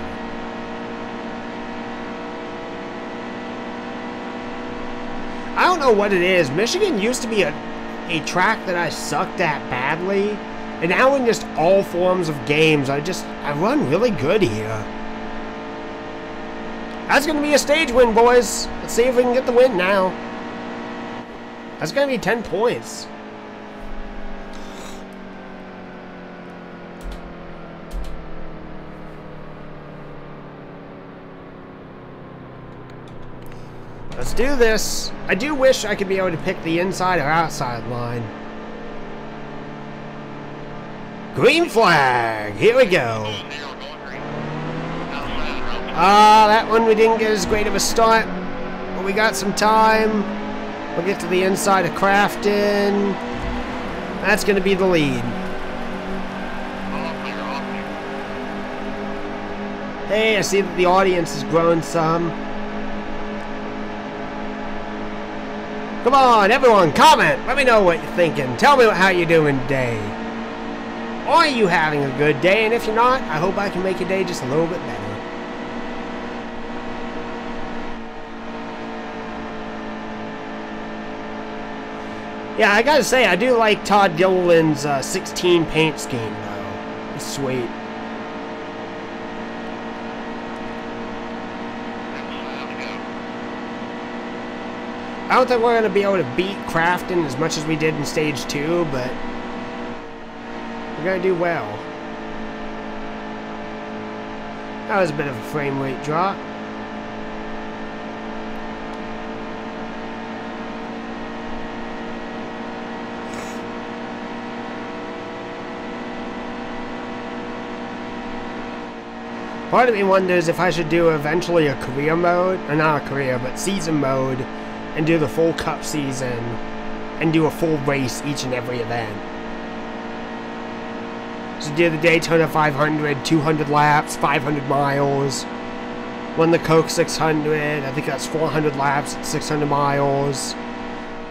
I don't know what it is. Michigan used to be a track that I sucked at badly. And now in just all forms of games, I run really good here. That's going to be a stage win, boys. Let's see if we can get the win now. That's going to be 10 points. Let's do this. I do wish I could be able to pick the inside or outside line. Green flag. Here we go. That one we didn't get as great of a start, but we got some time. We'll get to the inside of Crafton. That's going to be the lead. Hey, I see that the audience has grown some. Come on, everyone, comment. Let me know what you're thinking. Tell me how you're doing today. Are you having a good day? And if you're not, I hope I can make your day just a little bit better. Yeah, I gotta say, I do like Todd Gilliland's 16 paint scheme, though. It's sweet. I don't think we're going to be able to beat Crafton as much as we did in Stage 2, but we're going to do well. That was a bit of a frame rate drop. Part of me wonders if I should do eventually a career mode, or not a career, but season mode, and do the full cup season, and do a full race each and every event. So do the Daytona 500, 200 laps, 500 miles, run the Coke 600, I think that's 400 laps at 600 miles,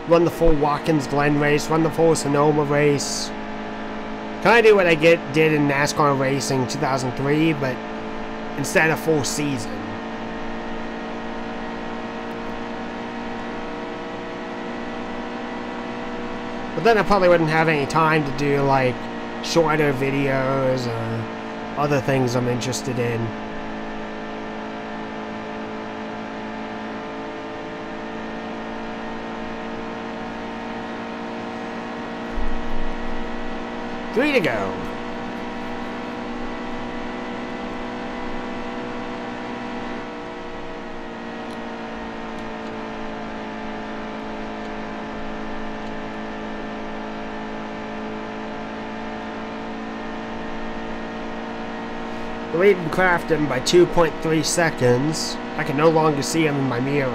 run the full Watkins Glen race, run the full Sonoma race. Kind of do what I did in NASCAR Racing 2003, but instead of full season. But then I probably wouldn't have any time to do like shorter videos or other things I'm interested in. Three to go. Leading Crafton by 2.3 seconds. I can no longer see him in my mirror.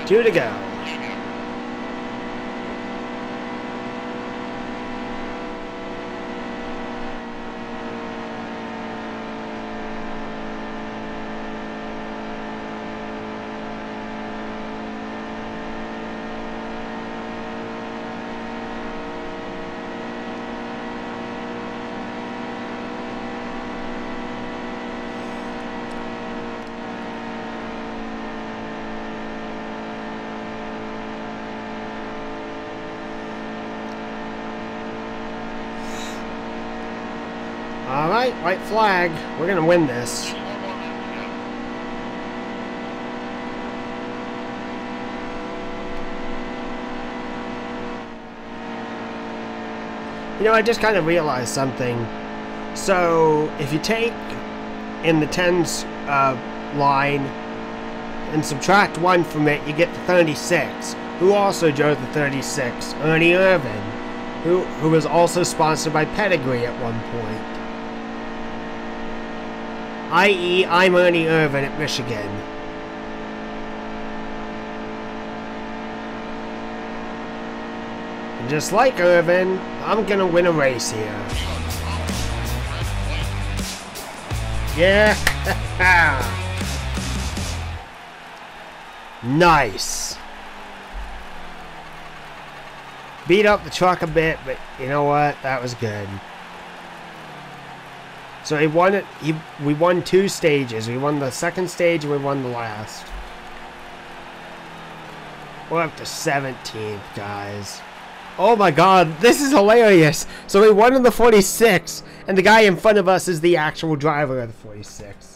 Two to go. Alright, white flag. We're gonna win this. You know, I just kind of realized something. So, if you take in the tens line and subtract 1 from it, you get the 36. Who also drove the 36? Ernie Irvan, who was also sponsored by Pedigree at one point. I.e., I'm Ernie Irvan at Michigan. And just like Irvan, I'm gonna win a race here. Yeah! Nice! Beat up the truck a bit, but you know what? That was good. So he won it. We won 2 stages. We won the second stage and we won the last. We're up to 17th, guys. Oh my god, this is hilarious. So we won in the 46, and the guy in front of us is the actual driver of the 46.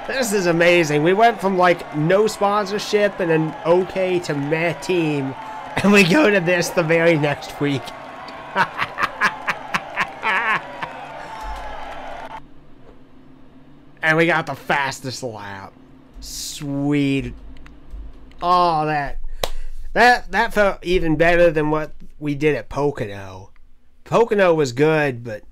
This is amazing. We went from like no sponsorship and an okay to meh team, and we go to this the very next week. And we got the fastest lap. Sweet. Oh, That felt even better than what we did at Pocono. Pocono was good, but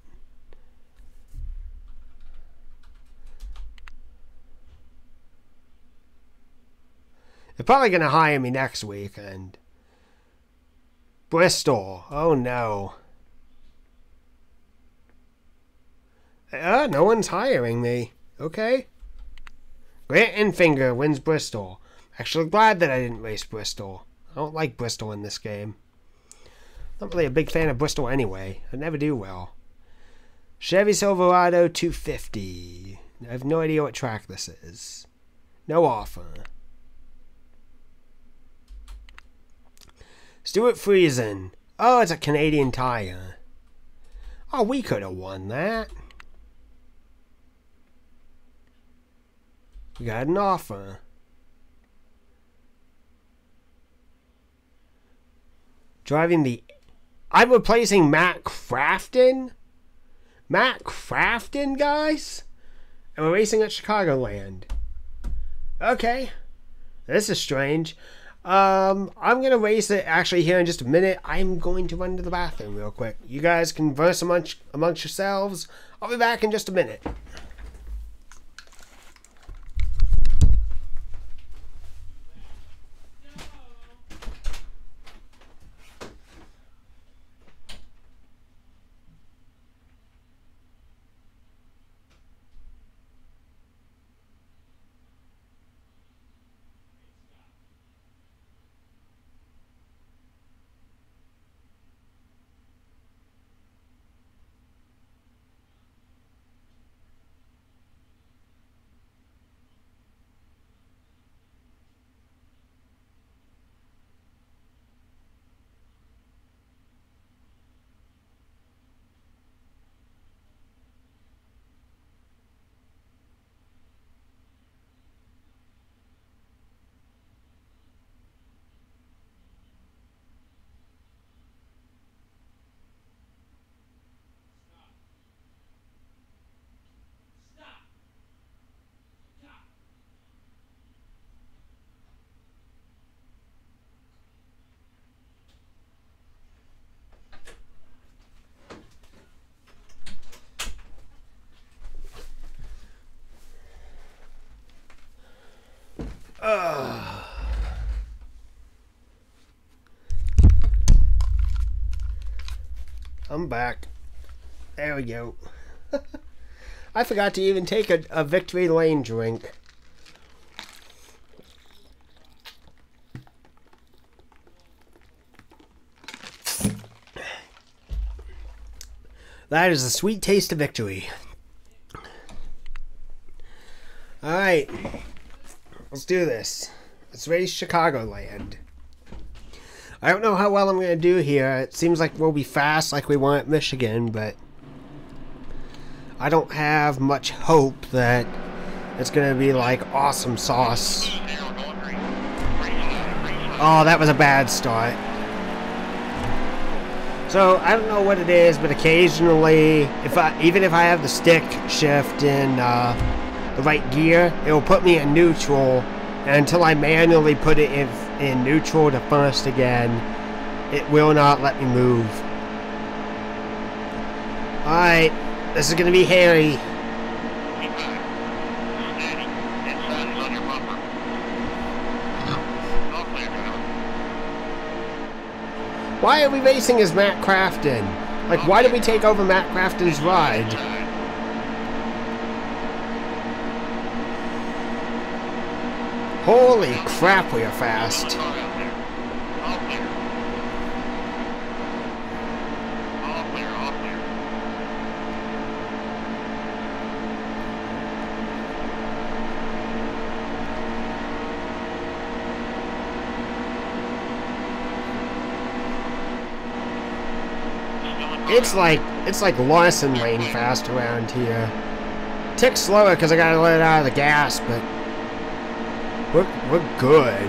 they're probably going to hire me next weekend. Bristol. Oh no. No one's hiring me. Okay. Grant Enfinger wins Bristol. Actually glad that I didn't race Bristol. I don't like Bristol in this game. Not really a big fan of Bristol anyway. I never do well. Chevy Silverado 250. I have no idea what track this is. No offer. Stuart Friesen. Oh, it's a Canadian Tire. Oh, we could have won that. We got an offer. Driving the... I'm replacing Matt Crafton? Matt Crafton, guys? And we're racing at Chicagoland. Okay. This is strange. I'm going to race it actually here in just a minute. I'm going to run to the bathroom real quick. You guys converse amongst yourselves. I'll be back in just a minute. I'm back. There we go. I forgot to even take a Victory Lane drink. That is a sweet taste of victory. Alright. Let's do this. Let's race Chicagoland. I don't know how well I'm going to do here. It seems like we'll be fast like we were at Michigan, but I don't have much hope that it's going to be like awesome sauce. Oh, that was a bad start. So, I don't know what it is, but occasionally, even if I have the stick shift in the right gear, it will put me in neutral, and until I manually put it in neutral to first again, it will not let me move. Alright, this is going to be hairy. Why are we racing as Matt Crafton? Like, why did we take over Matt Crafton's ride? Holy crap, we are fast. It's like Larson lane fast around here. Tick slower because I gotta let it out of the gas, but we're good.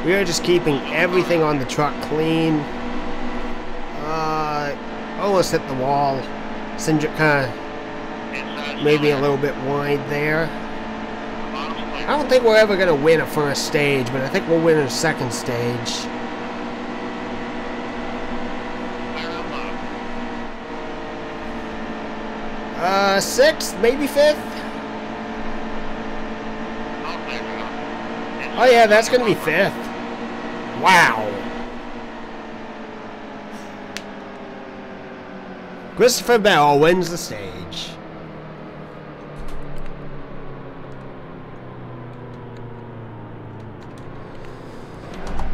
We are just keeping everything on the truck clean. Almost hit the wall. Cindric kind of maybe a little bit wide there. I don't think we're ever going to win a first stage, but I think we'll win a second stage. Sixth, maybe fifth? Oh yeah, that's going to be fifth. Wow. Christopher Bell wins the stage.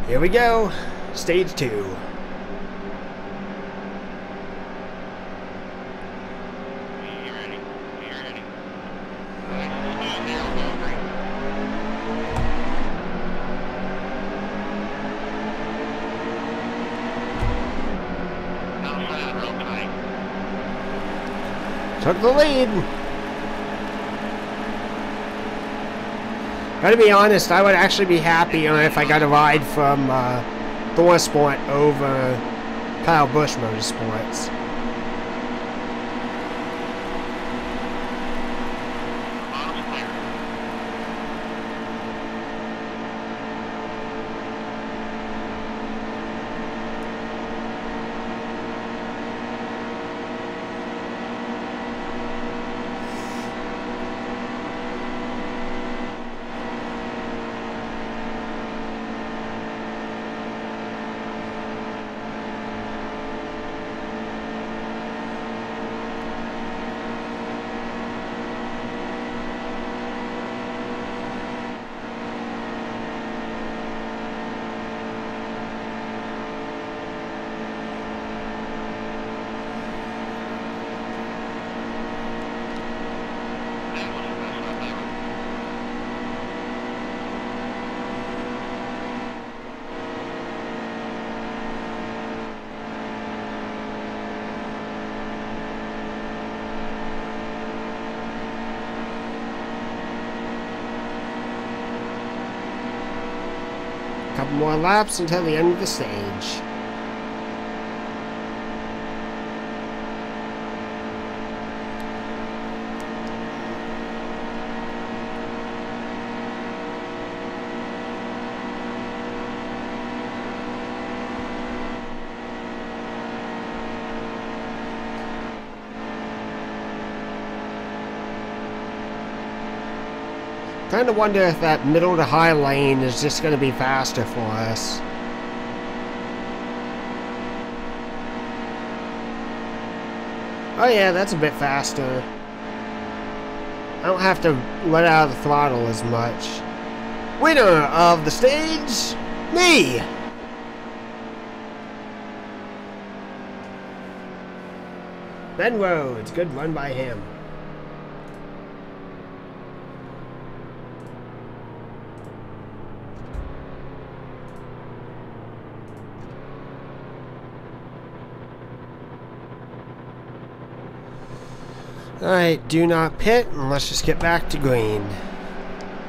Here we go. Stage 2. Took the lead. Gotta be honest, I would actually be happy if I got a ride from ThorSport over Kyle Busch Motorsports. Couple more laps until the end of the stage. Kind of wonder if that middle to high lane is just going to be faster for us. Oh yeah, that's a bit faster. I don't have to let out of the throttle as much. Winner of the stage, me! Ben Rhodes, good run by him. Alright, do not pit, and let's just get back to green.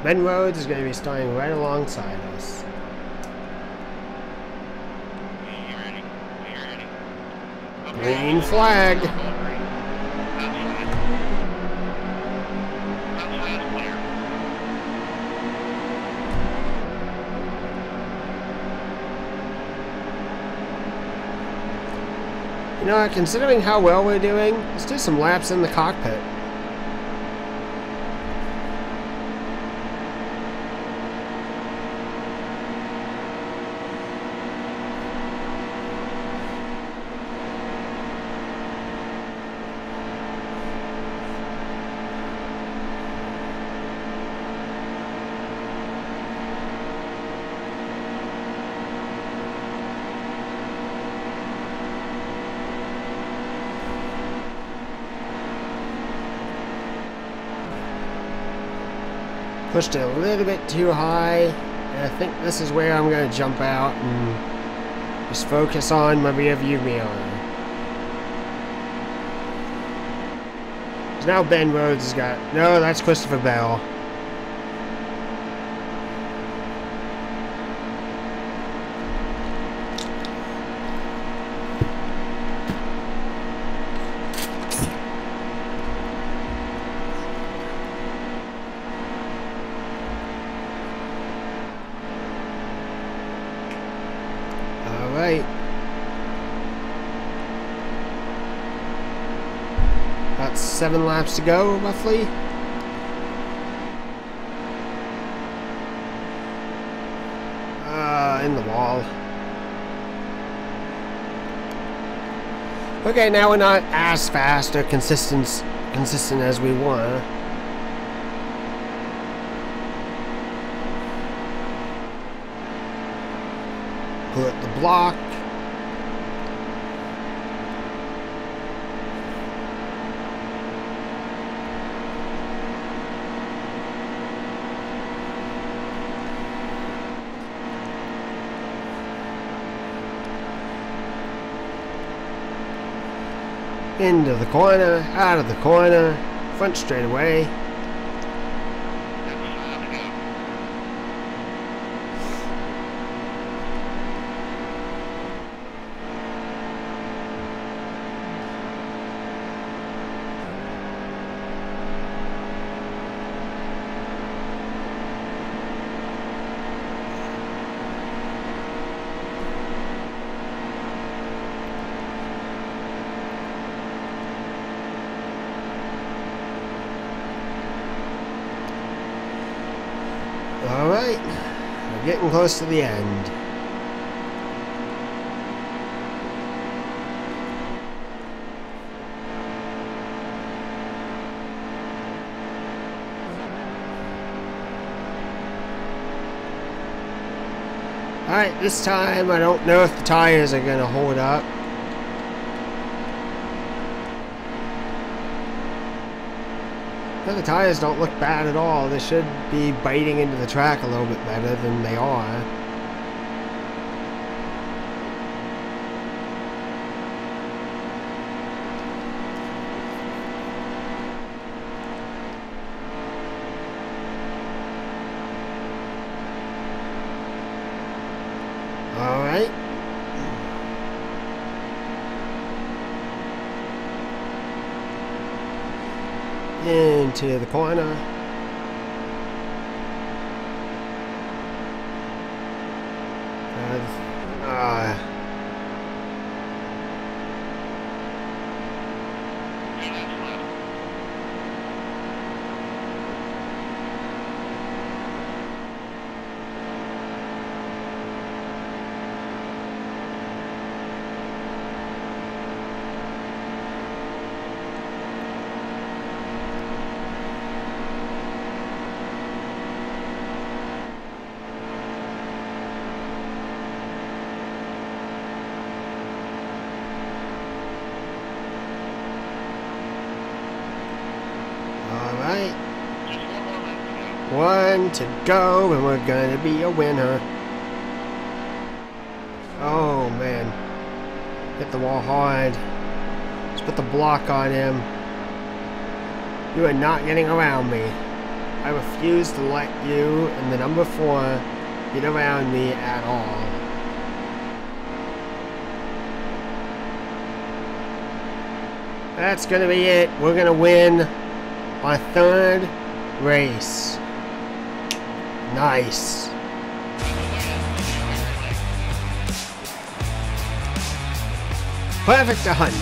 Ben Rhodes is going to be starting right alongside us. Green flag. You know, considering how well we're doing, let's do some laps in the cockpit. Pushed it a little bit too high, and I think this is where I'm going to jump out and just focus on my rear view mirror. So now Ben Rhodes has got... No, that's Christopher Bell. Alright. About 7 laps to go, roughly. In the wall. Okay, now we're not as fast or consistent as we were. Put the block. Into the corner, out of the corner, front straightaway. Alright, we're getting close to the end. Alright, this time I don't know if the tires are going to hold up. No, the tires don't look bad at all. They should be biting into the track a little bit better than they are. All right. Into the corner. One to go, and we're gonna be a winner. Oh man, hit the wall hard. Let's put the block on him. You are not getting around me. I refuse to let you and the number 4 get around me at all. That's gonna be it. We're gonna win our 3rd race. Nice. Perfect 100.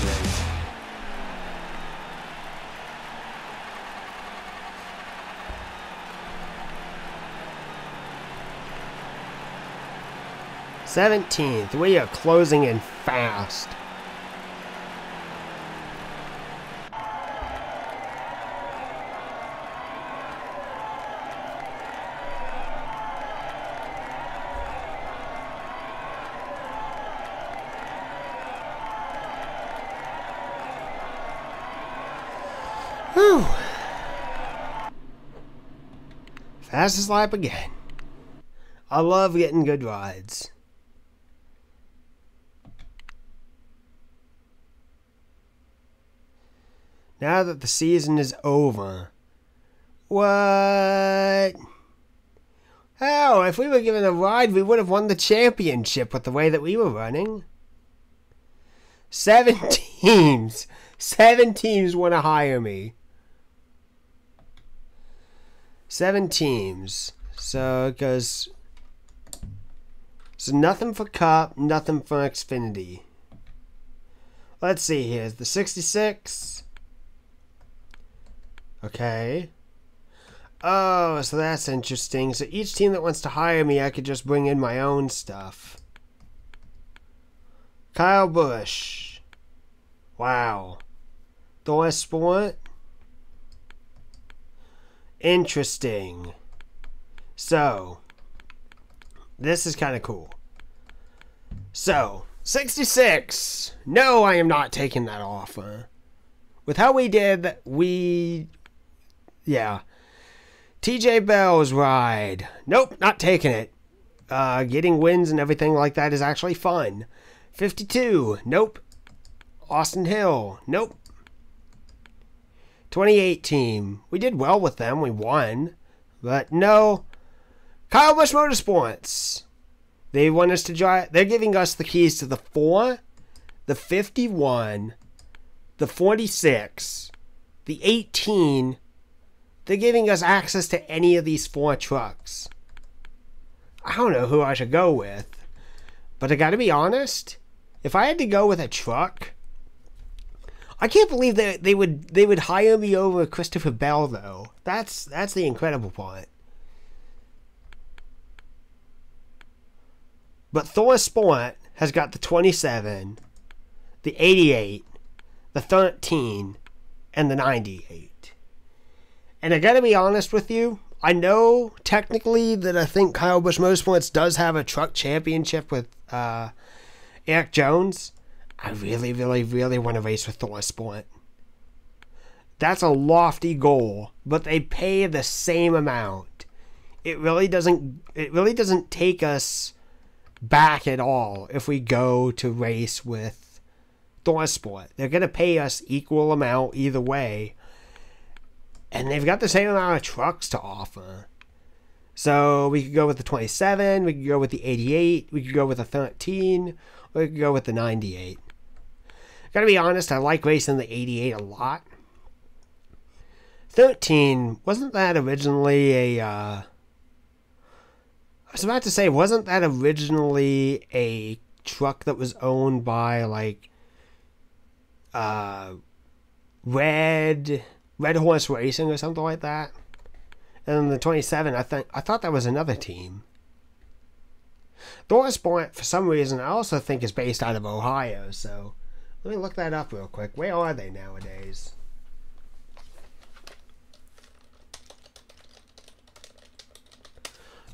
'17th. We are closing in fast. Whew. Fastest lap again. I love getting good rides. Now that the season is over. What? How? If we were given a ride, we would have won the championship with the way that we were running. 7 teams. 7 teams want to hire me. 7 teams. So it goes So nothing for Cup, nothing for Xfinity. Let's see, here's the 66. Okay. Oh, so that's interesting. So each team that wants to hire me, I could just bring in my own stuff. Kyle Busch. Wow. Thor Sport. Interesting. So, this is kind of cool. So, 66. No, I am not taking that offer. With how we did, yeah. TJ Bell's ride. Nope, not taking it. Getting wins and everything like that is actually fun. 52. Nope. Austin Hill. Nope. 28 team. We did well with them. We won. But no. Kyle Busch Motorsports. They want us to drive. They're giving us the keys to the 4, the 51, the 46, the 18. They're giving us access to any of these 4 trucks. I don't know who I should go with. But I gotta be honest. If I had to go with a truck, I can't believe that they would hire me over Christopher Bell, though. That's the incredible part. But Thor Sport has got the 27, the 88, the 13, and the 98. And I gotta be honest with you, I know technically that I think Kyle Busch Motorsports does have a truck championship with Eric Jones. I really, really, really want to race with Thor Sport. That's a lofty goal, but they pay the same amount. It really doesn't take us back at all if we go to race with Thor Sport. They're gonna pay us equal amount either way. And they've got the same amount of trucks to offer. So we could go with the 27, we could go with the 88, we could go with the 13, or we could go with the 98. Gotta be honest, I like racing the 88 a lot. 13, wasn't that originally I was about to say, wasn't that originally a truck that was owned by, like, Red Horse Racing or something like that? And then the 27, I thought that was another team. Thor Sport, for some reason, I also think is based out of Ohio, so let me look that up real quick. Where are they nowadays?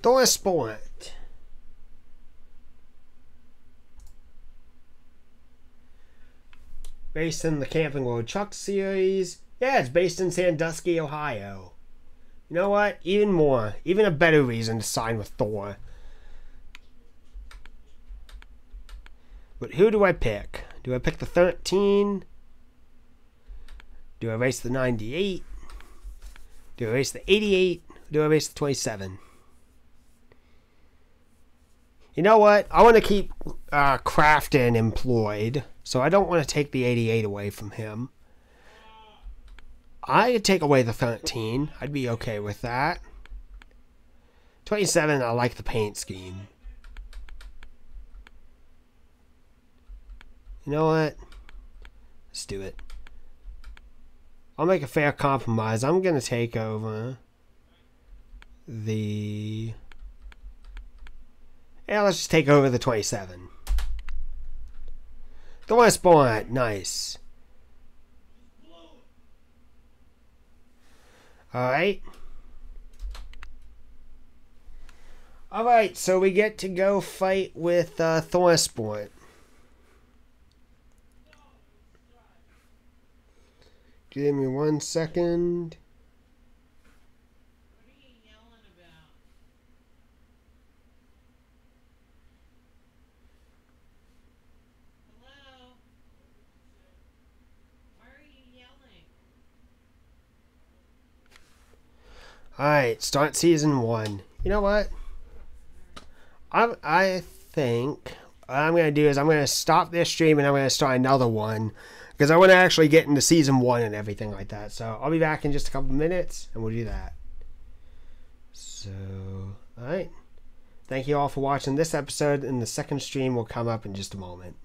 Thor Sport. Based in the Camping World Truck Series. Yeah, it's based in Sandusky, Ohio. You know what? Even a better reason to sign with Thor. But who do I pick? Do I pick the 13? Do I race the 98? Do I race the 88? Do I race the 27? You know what? I want to keep Crafton employed, so I don't want to take the 88 away from him. I could take away the 13. I'd be okay with that. 27, I like the paint scheme. You know what? Let's do it. I'll make a fair compromise. I'm going to take over the... Yeah, let's just take over the 27. The West Point, nice. Alright. Alright, so we get to go fight with Thor Sport. Give me 1 second. What are you yelling about? Hello? Why are you yelling? Alright, start season 1. You know what? I think what I'm going to do is I'm going to stop this stream and I'm going to start another one. Because I want to actually get into season 1 and everything like that. So I'll be back in just a couple minutes and we'll do that. So, alright. Thank you all for watching this episode, and the second stream will come up in just a moment.